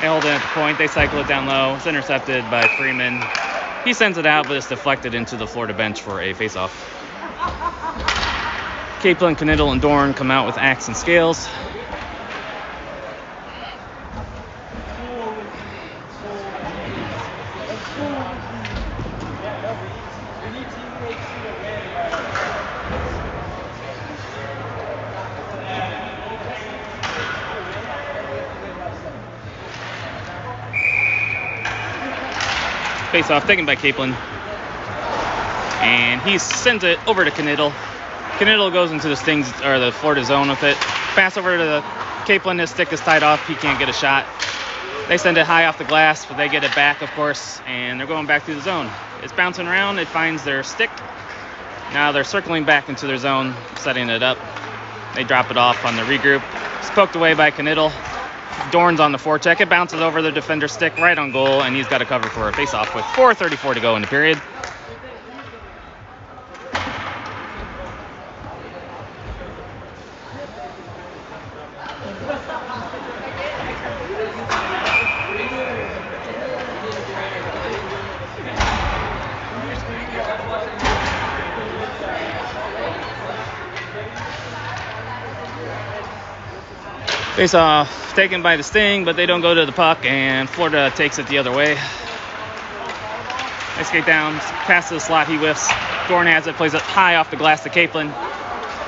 They hold it at the point. They cycle it down low. It's intercepted by Freeman. He sends it out, but it's deflected into the Florida bench for a face-off. Kaplan, Knittel, and Dorn come out with axe and scales. Face-off taken by Kaplan. And he sends it over to Knittel. Knittel goes into the Florida zone with it. Pass over to the Kaplan. His stick is tied off. He can't get a shot. They send it high off the glass, but they get it back, of course, and they're going back through the zone. It's bouncing around. It finds their stick. Now they're circling back into their zone, setting it up. They drop it off on the regroup. It's poked away by Knittel. Dorn's on the forecheck. It bounces over the defender's stick right on goal, and he's got to cover for a face-off with 4:34 to go in the period. Face-off taken by the Sting, but they don't go to the puck, and Florida takes it the other way. They skate down, pass to the slot, he whiffs. Dorn has it, plays it high off the glass to Kaplan.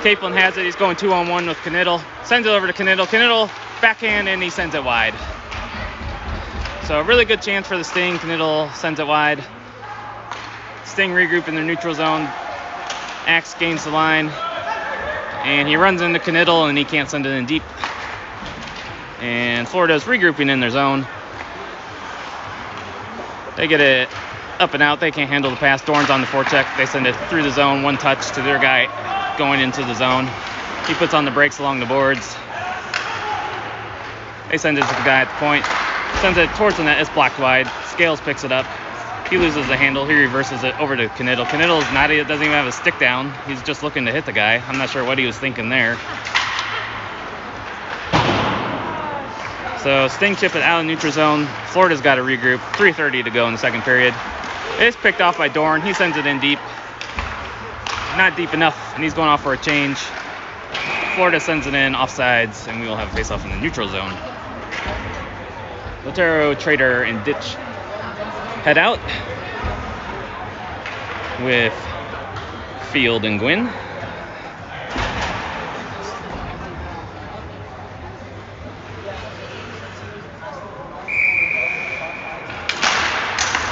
Kaplan has it, he's going 2-on-1 with Knittel. Sends it over to Knittel. Knittel backhand, and he sends it wide. So a really good chance for the Sting. Knittel sends it wide. Sting regroup in their neutral zone. Axe gains the line, and he runs into Knittel, and he can't send it in deep. And Florida's regrouping in their zone. They get it up and out. They can't handle the pass. Dorn's on the forecheck. They send it through the zone. One touch to their guy going into the zone. He puts on the brakes along the boards. They send it to the guy at the point. Sends it towards the net. It's blocked wide. Scales picks it up. He loses the handle. He reverses it over to Knittel. Knittel's doesn't even have a stick down. He's just looking to hit the guy. I'm not sure what he was thinking there. So Sting chip it out of neutral zone. Florida's got to regroup. 3:30 to go in the second period. It's picked off by Dorn. He sends it in deep. Not deep enough, and he's going off for a change. Florida sends it in offsides, and we will have a face-off in the neutral zone. Lotero, Trader, and Ditch head out with Field and Gwynn.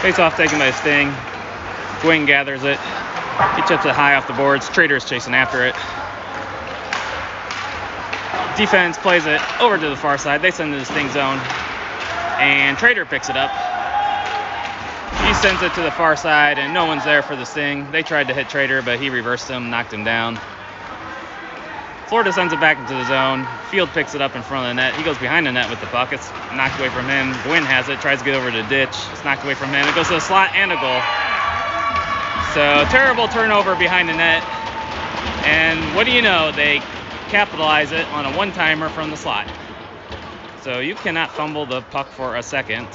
Face-off taken by Sting. Gwynn gathers it. He chips it high off the boards. Trader's chasing after it. Defense plays it over to the far side. They send it to the Sting zone. And Trader picks it up. He sends it to the far side, and no one's there for the Sting. They tried to hit Trader, but he reversed him, knocked him down. Florida sends it back into the zone. Field picks it up in front of the net. He goes behind the net with the puck. It's knocked away from him. Gwynn has it, tries to get over to Ditch. It's knocked away from him. It goes to the slot and a goal. So terrible turnover behind the net. And what do you know? They capitalize it on a one-timer from the slot. So you cannot fumble the puck for a second,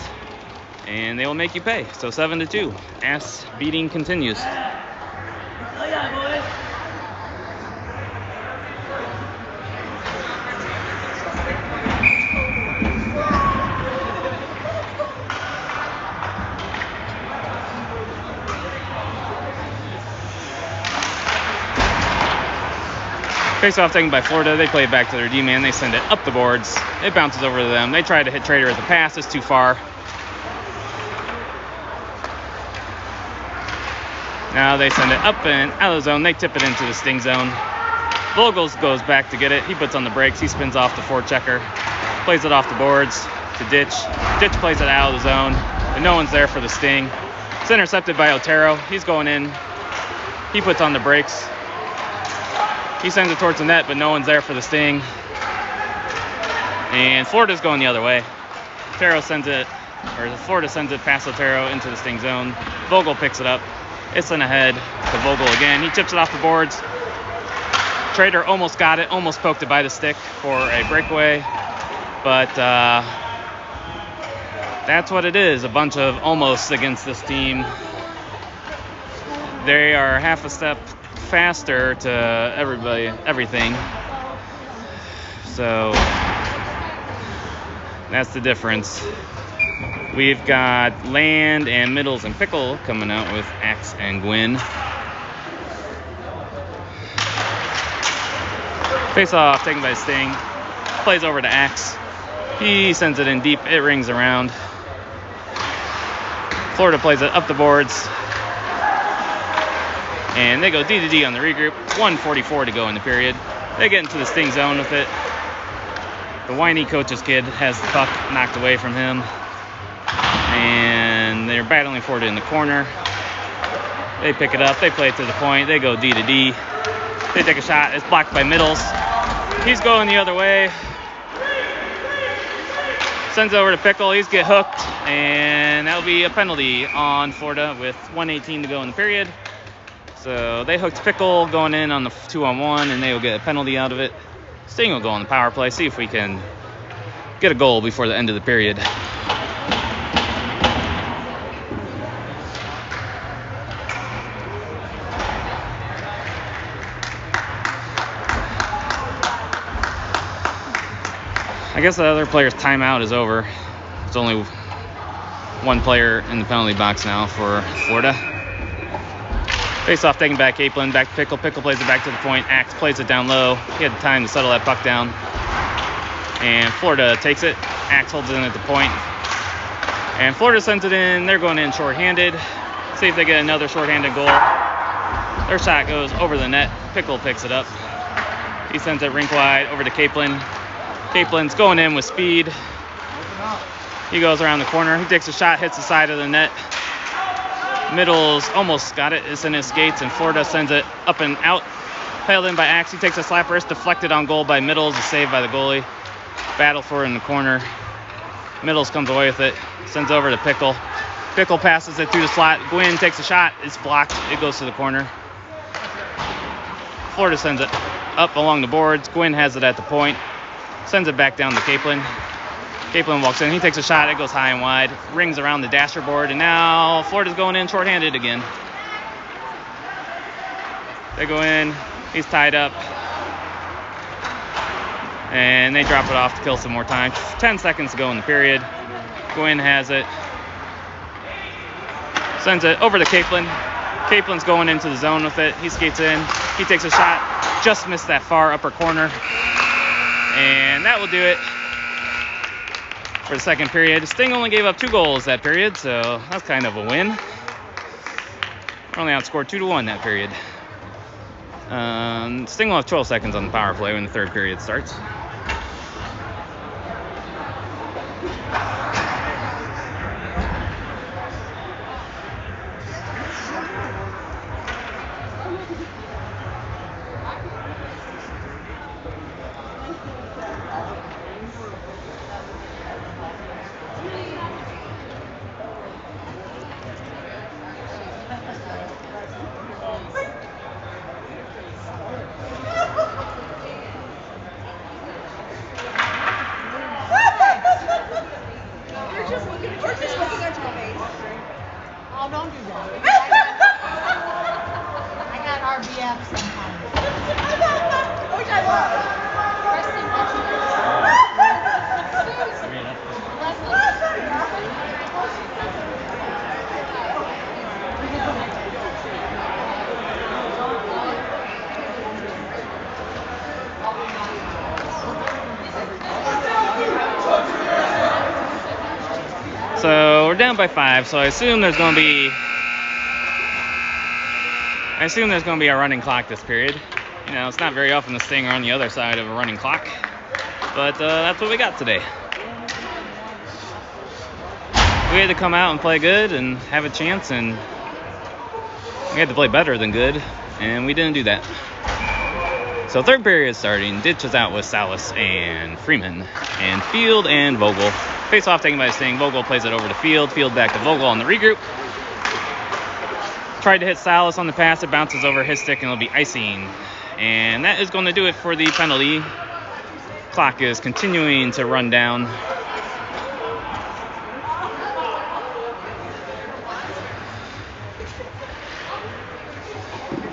and they will make you pay. So 7-2. Ass beating continues. Face-off taken by Florida. They play it back to their D-man. They send it up the boards. It bounces over to them. They try to hit Trader at the pass. It's too far. Now they send it up and out of the zone. They tip it into the Sting zone. Vogels goes back to get it. He puts on the brakes. He spins off the forechecker. Plays it off the boards to Ditch. Ditch plays it out of the zone, but no one's there for the Sting. It's intercepted by Otero. He's going in. He puts on the brakes. He sends it towards the net, but no one's there for the Sting. And Florida's going the other way. Florida sends it past Otero into the Sting zone. Vogel picks it up. It's in ahead to Vogel again. He chips it off the boards. Trader almost got it, almost poked it by the stick for a breakaway. But that's what it is, a bunch of almost against this team. They are half a step faster to everything. So that's the difference. We've got Land and Middles and Pickle coming out with Axe and Gwynn. Face off taken by Sting. Plays over to Axe. He sends it in deep. It rings around. Florida plays it up the boards. And they go D to D on the regroup. 1:44 to go in the period. They get into the Sting zone with it. The whiny coach's kid has the puck knocked away from him. And they're battling for it in the corner. They pick it up. They play it to the point. They go D to D. They take a shot. It's blocked by Middles. He's going the other way. Sends it over to Pickle. He's get hooked. And that'll be a penalty on Florida with 1:18 to go in the period. So they hooked Pickle going in on the 2-on-1, and they will get a penalty out of it. Sting will go on the power play, see if we can get a goal before the end of the period. I guess the other player's timeout is over. There's only one player in the penalty box now for Florida. Face-off taken back Capelin, back to Pickle. Pickle plays it back to the point. Axe plays it down low. He had the time to settle that puck down. And Florida takes it. Axe holds it in at the point. And Florida sends it in. They're going in shorthanded. See if they get another shorthanded goal. Their shot goes over the net. Pickle picks it up. He sends it rink wide over to Capelin. Caplin's going in with speed. He goes around the corner. He takes a shot, hits the side of the net. Middles almost got it. It's in his skates, and Florida sends it up and out. Held in by Axe. He takes a slapper. It's deflected on goal by Middles. A save by the goalie. Battle for it in the corner. Middles comes away with it. Sends over to Pickle. Pickle passes it through the slot. Gwynn takes a shot. It's blocked. It goes to the corner. Florida sends it up along the boards. Gwynn has it at the point. Sends it back down to Capelin. Capelin walks in. He takes a shot. It goes high and wide. Rings around the dasher board. And now Florida's going in shorthanded again. They go in. He's tied up. And they drop it off to kill some more time. 10 seconds to go in the period. Gwynn has it. Sends it over to Capelin. Caplin's going into the zone with it. He skates in. He takes a shot. Just missed that far upper corner. And that will do it for the second period. Sting only gave up 2 goals that period, so that's kind of a win. We're only outscored 2-1 that period. Sting will have 12 seconds on the power play when the third period starts. Oh, don't do that. I got RBF sometimes. Which I love. So we're down by 5, so I assume there's going to be a running clock this period. You know, it's not very often the Sting are on the other side of a running clock, but that's what we got today. We had to come out and play good and have a chance, and we had to play better than good, and we didn't do that. So third period is starting. Ditch is out with Salas and Freeman, and Field and Vogel. Face off taken by Sting. Vogel plays it over to Field. Field back to Vogel on the regroup. Tried to hit Salas on the pass. It bounces over his stick and it'll be icing. And that is going to do it for the penalty. Clock is continuing to run down.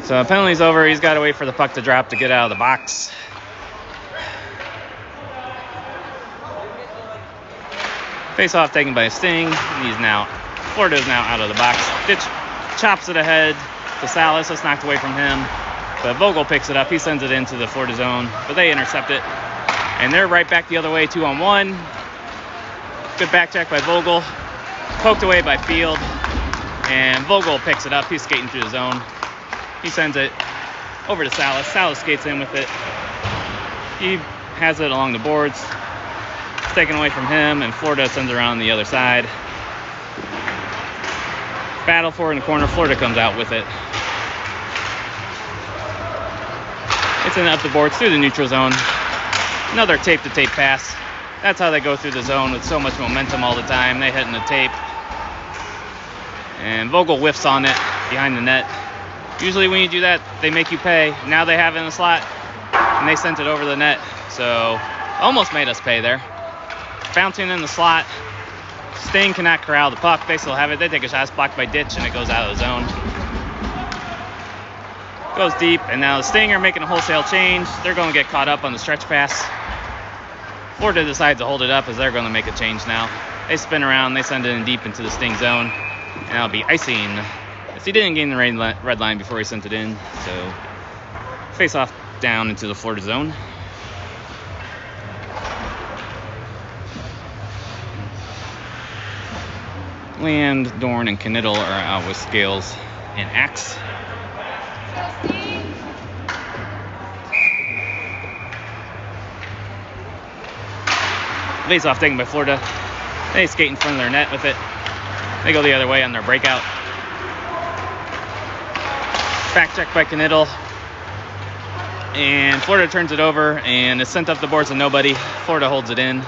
So penalty's over. He's got to wait for the puck to drop to get out of the box. Face off taken by Sting. Florida is now out of the box. Ditch chops it ahead to Salas. It's knocked away from him. But Vogel picks it up. He sends it into the Florida zone. But they intercept it. And they're right back the other way, 2-on-1. Good back check by Vogel. Poked away by Field. And Vogel picks it up. He's skating through the zone. He sends it over to Salas. Salas skates in with it. He has it along the boards. It's taken away from him, and Florida sends it around the other side. Battle for it in the corner. Florida comes out with it. It's in up the boards through the neutral zone. Another tape-to-tape pass. That's how they go through the zone with so much momentum all the time. They hit in the tape. And Vogel whiffs on it behind the net. Usually when you do that, they make you pay. Now they have it in the slot, and they sent it over the net. So almost made us pay there. Bouncing in the slot. Sting cannot corral the puck. They still have it. They take a shot. It's blocked by Ditch, and it goes out of the zone. Goes deep, and now the Sting are making a wholesale change. They're going to get caught up on the stretch pass. Florida decides to hold it up as they're going to make a change now. They spin around. They send it in deep into the Sting zone, and that'll be icing. As he didn't gain the red line before he sent it in, so face off down into the Florida zone. Land, Dorn, and Knittel are out with Scales and Axe. Face off taken by Florida. They skate in front of their net with it. They go the other way on their breakout. Back check by Knittel. And Florida turns it over and is sent up the boards to nobody. Florida holds it in.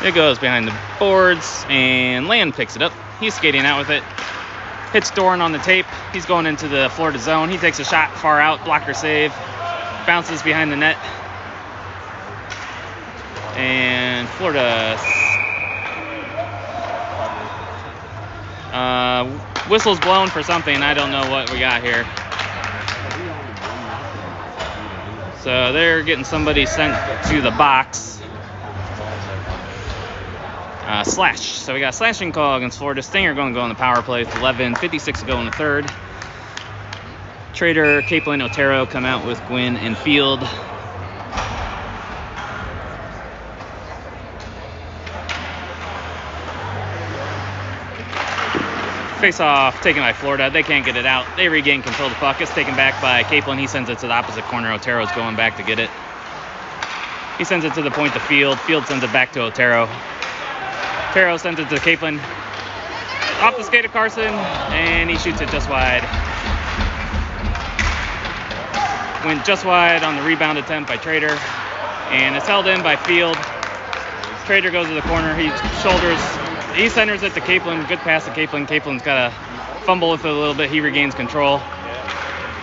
It goes behind the boards, and Land picks it up. He's skating out with it. Hits Dorn on the tape. He's going into the Florida zone. He takes a shot far out, blocker save. Bounces behind the net. And Florida. Whistle's blown for something. I don't know what we got here. So they're getting somebody sent to the box. Slash. So we got a slashing call against Florida. Stinger going to go on the power play with 11:56 to go in the third. Trader, Capelin, Otero come out with Gwynn and Field. Face-off taken by Florida. They can't get it out. They regain control of the puck. It's taken back by Capelin. He sends it to the opposite corner. Otero's going back to get it. He sends it to the point to Field. Field sends it back to Otero. Otero sends it to Capelin. Off the skate of Carson, and he shoots it just wide. Went just wide on the rebound attempt by Trader, and it's held in by Field. Trader goes to the corner. He shoulders. He centers it to Capelin. Good pass to Capelin. Caplin's got to fumble with it a little bit. He regains control.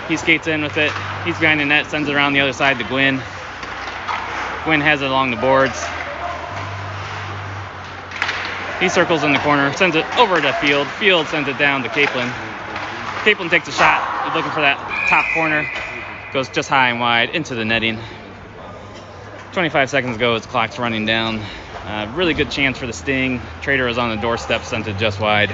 He skates in with it. He's behind the net, sends it around the other side to Gwynn. Gwynn has it along the boards. He circles in the corner, sends it over to Field. Field sends it down to Capelin. Capelin takes a shot. He's looking for that top corner. Goes just high and wide into the netting. 25 seconds ago, his clock's running down. Really good chance for the Sting. Trader is on the doorstep, sent it just wide.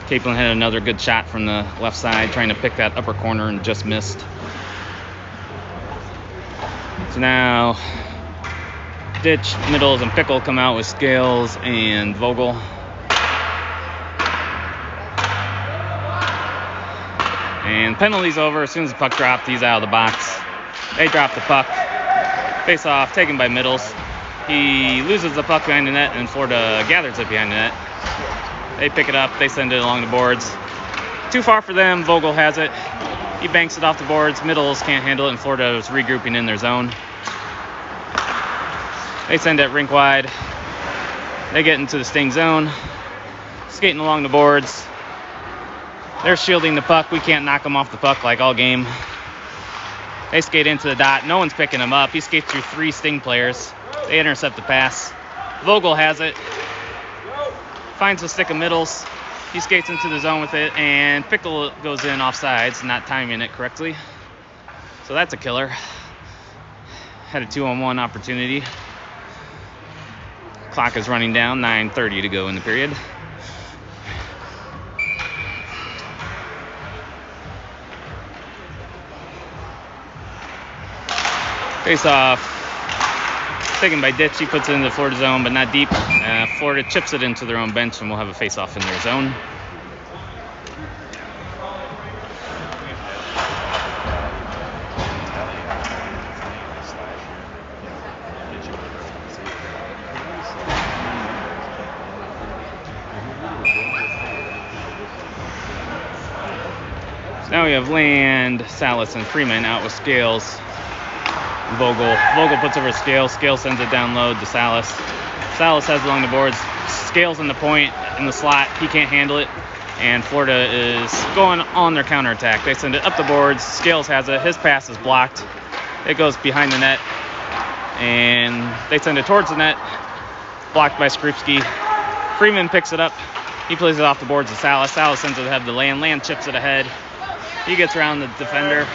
Capelin had another good shot from the left side, trying to pick that upper corner and just missed. So now, Ditch, Middles, and Pickle come out with Scales and Vogel. And penalty's over. As soon as the puck dropped, he's out of the box. They drop the puck. Face off, taken by Middles. He loses the puck behind the net, and Florida gathers it behind the net. They pick it up. They send it along the boards. Too far for them. Vogel has it. He banks it off the boards. Middles can't handle it, and Florida is regrouping in their zone. They send it rink wide. They get into the Sting zone. Skating along the boards. They're shielding the puck. We can't knock them off the puck like all game. They skate into the dot. No one's picking him up. He skates through 3 Sting players. They intercept the pass. Vogel has it. Finds the stick of Middles. He skates into the zone with it, and Pickle goes in offsides, not timing it correctly. So that's a killer. Had a 2-on-1 opportunity. Clock is running down. 9:30 to go in the period. Face off, taken by Ditch. He puts it into the Florida zone, but not deep. Florida chips it into their own bench, and we'll have a face off in their zone. So now we have Land, Salas, and Freeman out with Scales. Vogel puts over Scales. Scales sends it down low to Salas. Salas has it along the boards. Scales in the point, in the slot. He can't handle it. And Florida is going on their counterattack. They send it up the boards. Scales has it. His pass is blocked. It goes behind the net. And they send it towards the net. Blocked by Skripski. Freeman picks it up. He plays it off the boards to Salas. Salas sends it ahead to Land. Land chips it ahead. He gets around the defender.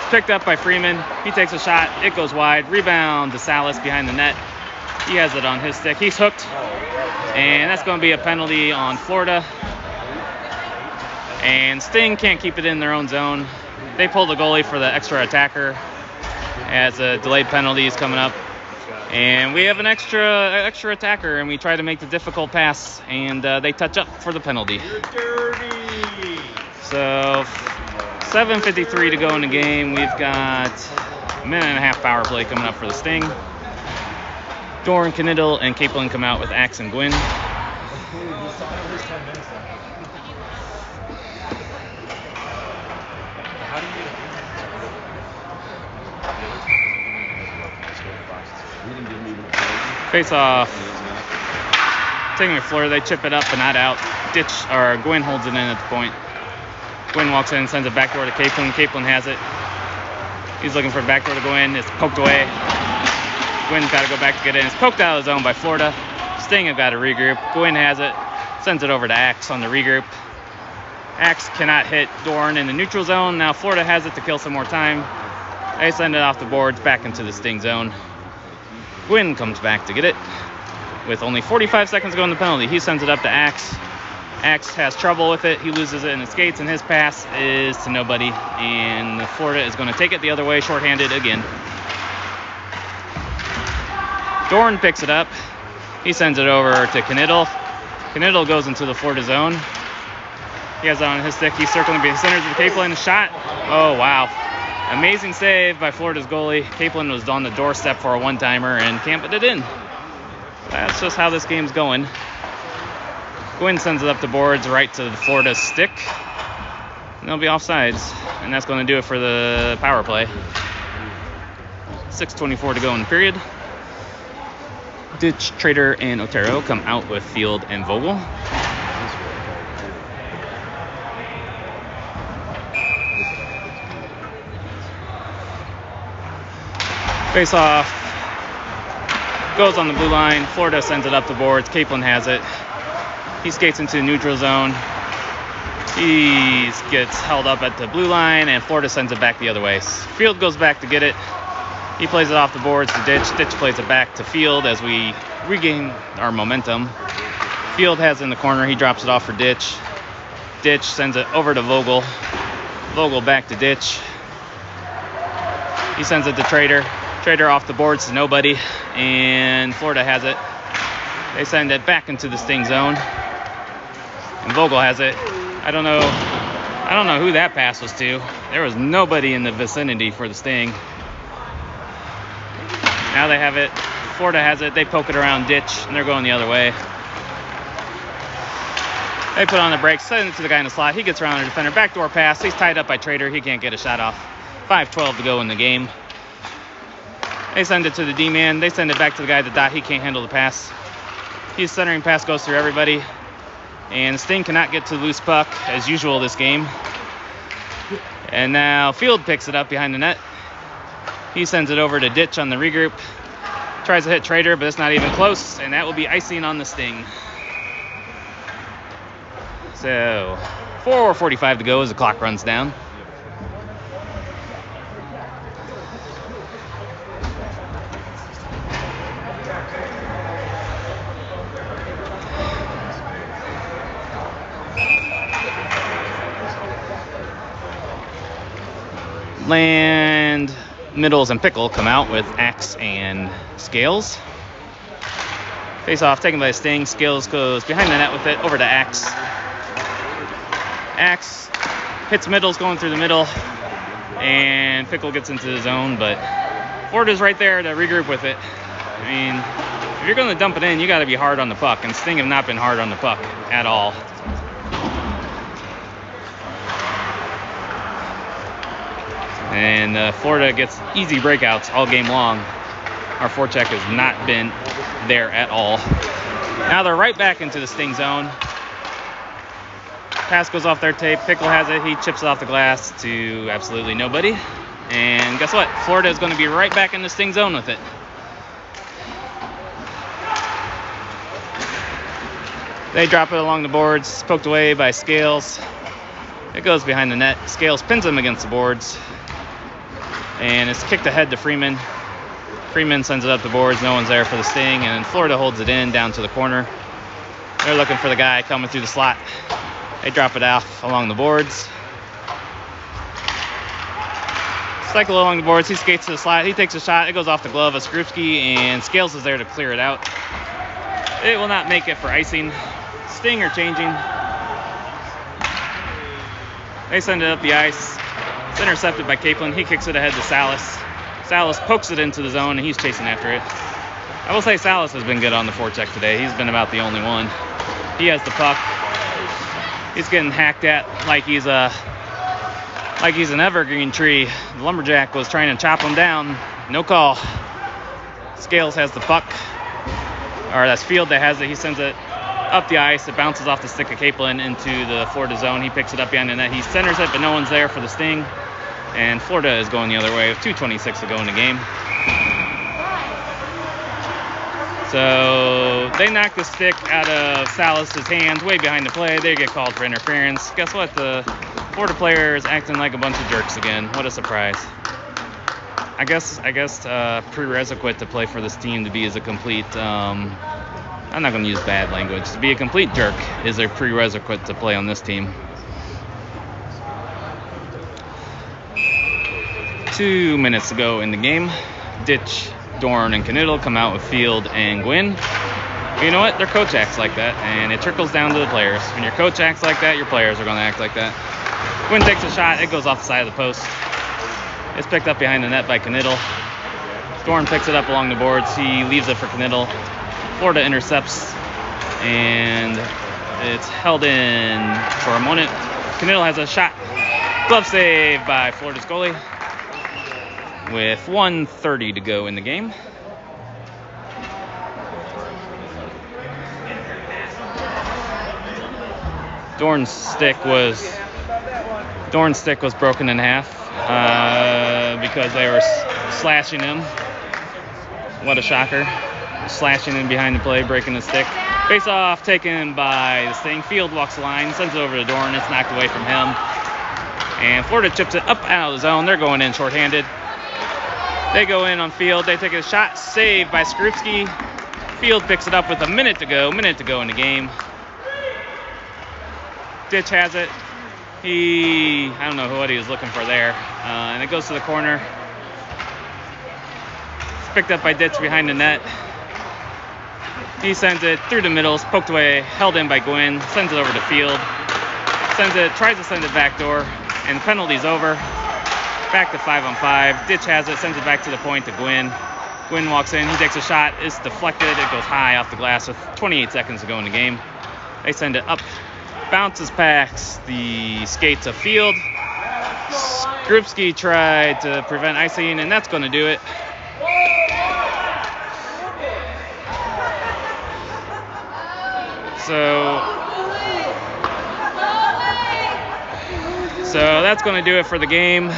Picked up by Freeman. He takes a shot. It goes wide. Rebound to Salas behind the net. He has it on his stick. He's hooked. And that's going to be a penalty on Florida. And Sting can't keep it in their own zone. They pull the goalie for the extra attacker as a delayed penalty is coming up. And we have an extra attacker, and we try to make the difficult pass, and they touch up for the penalty. You're dirty. So 7:53 to go in the game. We've got a minute and a half power play coming up for the Sting. Doran, Knittel, and Capelin come out with Axe and Gwynn. Face off. Taking with Florida, they chip it up but not out. Gwynn holds it in at the point. Gwynn walks in and sends it back door to Capelin. Capelin has it. He's looking for a backdoor to go in. It's poked away. Gwyn's got to go back to get in. It's poked out of the zone by Florida. Sting have got to regroup. Gwyn has it. Sends it over to Axe on the regroup. Axe cannot hit Dorn in the neutral zone. Now Florida has it to kill some more time. They send it off the boards back into the Sting zone. Gwyn comes back to get it. With only 45 seconds to go in the penalty, he sends it up to Axe. Axe has trouble with it. He loses it in the skates, and his pass is to nobody. And Florida is going to take it the other way, shorthanded again. Dorn picks it up. He sends it over to Knittel. Knittel goes into the Florida zone. He has it on his stick. He's circling behind the centers of Kaplan. Shot. Oh, wow. Amazing save by Florida's goalie. Kaplan was on the doorstep for a one-timer and can't put it in. That's just how this game's going. Gwyn sends it up the boards right to the Florida stick. And they'll be offsides. And that's going to do it for the power play. 6:24 to go in the period. Ditch, Trader, and Otero come out with Field and Vogel. Face off. Goes on the blue line. Florida sends it up the boards. Kaplan has it. He skates into the neutral zone. He gets held up at the blue line, and Florida sends it back the other way. Field goes back to get it. He plays it off the boards to Ditch. Ditch plays it back to Field as we regain our momentum. Field has it in the corner. He drops it off for Ditch. Ditch sends it over to Vogel. Vogel back to Ditch. He sends it to Trader. Trader off the boards to nobody, and Florida has it. They send it back into the Sting zone, and Vogel has it. I don't know who that pass was to. There was nobody in the vicinity for the Sting. Now they have it. Florida has it. They poke it around Ditch, and they're going the other way. They put on the brakes, send it to the guy in the slot. He gets around the defender. Backdoor pass. He's tied up by Trader. He can't get a shot off. 5:12 to go in the game. They send it to the D-man. They send it back to the guy at the dot. He can't handle the pass. His centering pass goes through everybody. And Sting cannot get to the loose puck, as usual this game. And now Field picks it up behind the net. He sends it over to Ditch on the regroup. Tries to hit Trader, but it's not even close. And that will be icing on the Sting. So 4:45 to go as the clock runs down. Land, Middles, and Pickle come out with Axe and Scales. Face off, taken by Sting. Scales goes behind the net with it, over to Axe. Axe hits Middles going through the middle, and Pickle gets into the zone, but Florida's right there to regroup with it. I mean, if you're going to dump it in, you got to be hard on the puck, and Sting have not been hard on the puck at all. And Florida gets easy breakouts all game long. Our forecheck has not been there at all. Now they're right back into the Sting zone. Pass goes off their tape. Pickle has it. He chips it off the glass to absolutely nobody. And guess what? Florida is going to be right back in the Sting zone with it. They drop it along the boards, poked away by Scales. It goes behind the net. Scales pins him against the boards. And it's kicked ahead to Freeman. Freeman sends it up the boards. No one's there for the Sting. And Florida holds it in down to the corner. They're looking for the guy coming through the slot. They drop it off along the boards. Cycle along the boards. He skates to the slot. He takes a shot. It goes off the glove of Skrupski. And Scales is there to clear it out. It will not make it for icing. Sting are changing. They send it up the ice. It's intercepted by Kaplan. He kicks it ahead to Salas. Salas pokes it into the zone, and he's chasing after it. I will say Salas has been good on the forecheck today. He's been about the only one. He has the puck. He's getting hacked at like he's an evergreen tree. The lumberjack was trying to chop him down. No call. Scales has the puck. Or that's Field that has it. He sends it up the ice. It bounces off the stick of Kaplan into the Florida zone. He picks it up behind the net. He centers it, but no one's there for the Sting. And Florida is going the other way with 2:26 to go in the game. So they knock the stick out of Salas's hands way behind the play. They get called for interference. Guess what? The Florida player is acting like a bunch of jerks again. What a surprise. I guess prerequisite to play for this team to be as a complete, I'm not going to use bad language. To be a complete jerk is a prerequisite to play on this team. 2 minutes to go in the game. Ditch, Dorn, and Knittel come out with Field and Gwynn. You know what? Their coach acts like that, and it trickles down to the players. When your coach acts like that, your players are going to act like that. Gwynn takes a shot. It goes off the side of the post. It's picked up behind the net by Knittel. Dorn picks it up along the boards. He leaves it for Knittel. Florida intercepts, and it's held in for a moment. Knittel has a shot. Glove save by Florida's goalie with 1:30 to go in the game. Dorn's stick was broken in half because they were slashing him. What a shocker. Slashing him behind the play, breaking the stick. Face off taken by this thing. Field walks the line, sends it over to Dorn. It's knocked away from him. And Florida chips it up out of the zone. They're going in shorthanded. They go in on Field. They take a shot. Saved by Skrupski. Field picks it up with a minute to go in the game. Ditch has it. I don't know what he was looking for there. And it goes to the corner. It's picked up by Ditch behind the net. He sends it through the middle. It's poked away. Held in by Gwynn. Sends it over to Field. Tries to send it backdoor. And the penalty's over. Back to 5-on-5. Ditch has it. Sends it back to the point to Gwynn. Gwynn walks in. He takes a shot. It's deflected. It goes high off the glass with 28 seconds to go in the game. They send it up. Bounces past the skates of Field. Skrupski tried to prevent icing, and that's going to do it. So that's going to do it for the game.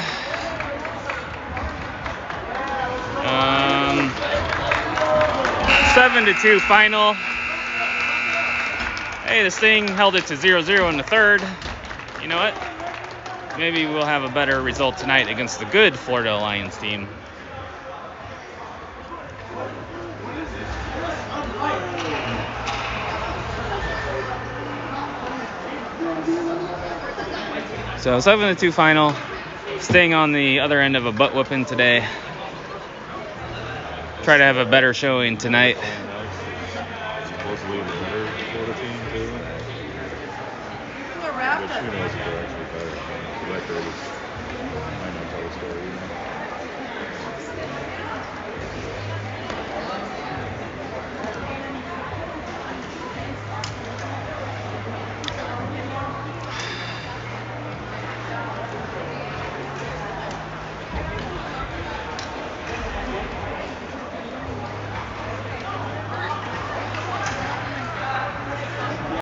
7-2 final. Hey, this thing held it to 0-0 in the third. You know what? Maybe we'll have a better result tonight against the good Florida Alliance team. So 7-2 final. Staying on the other end of a butt whooping today. Try to have a better showing tonight. Supposedly the better Florida team too. Which who knows if they're actually better. The record is might not tell the story, you know.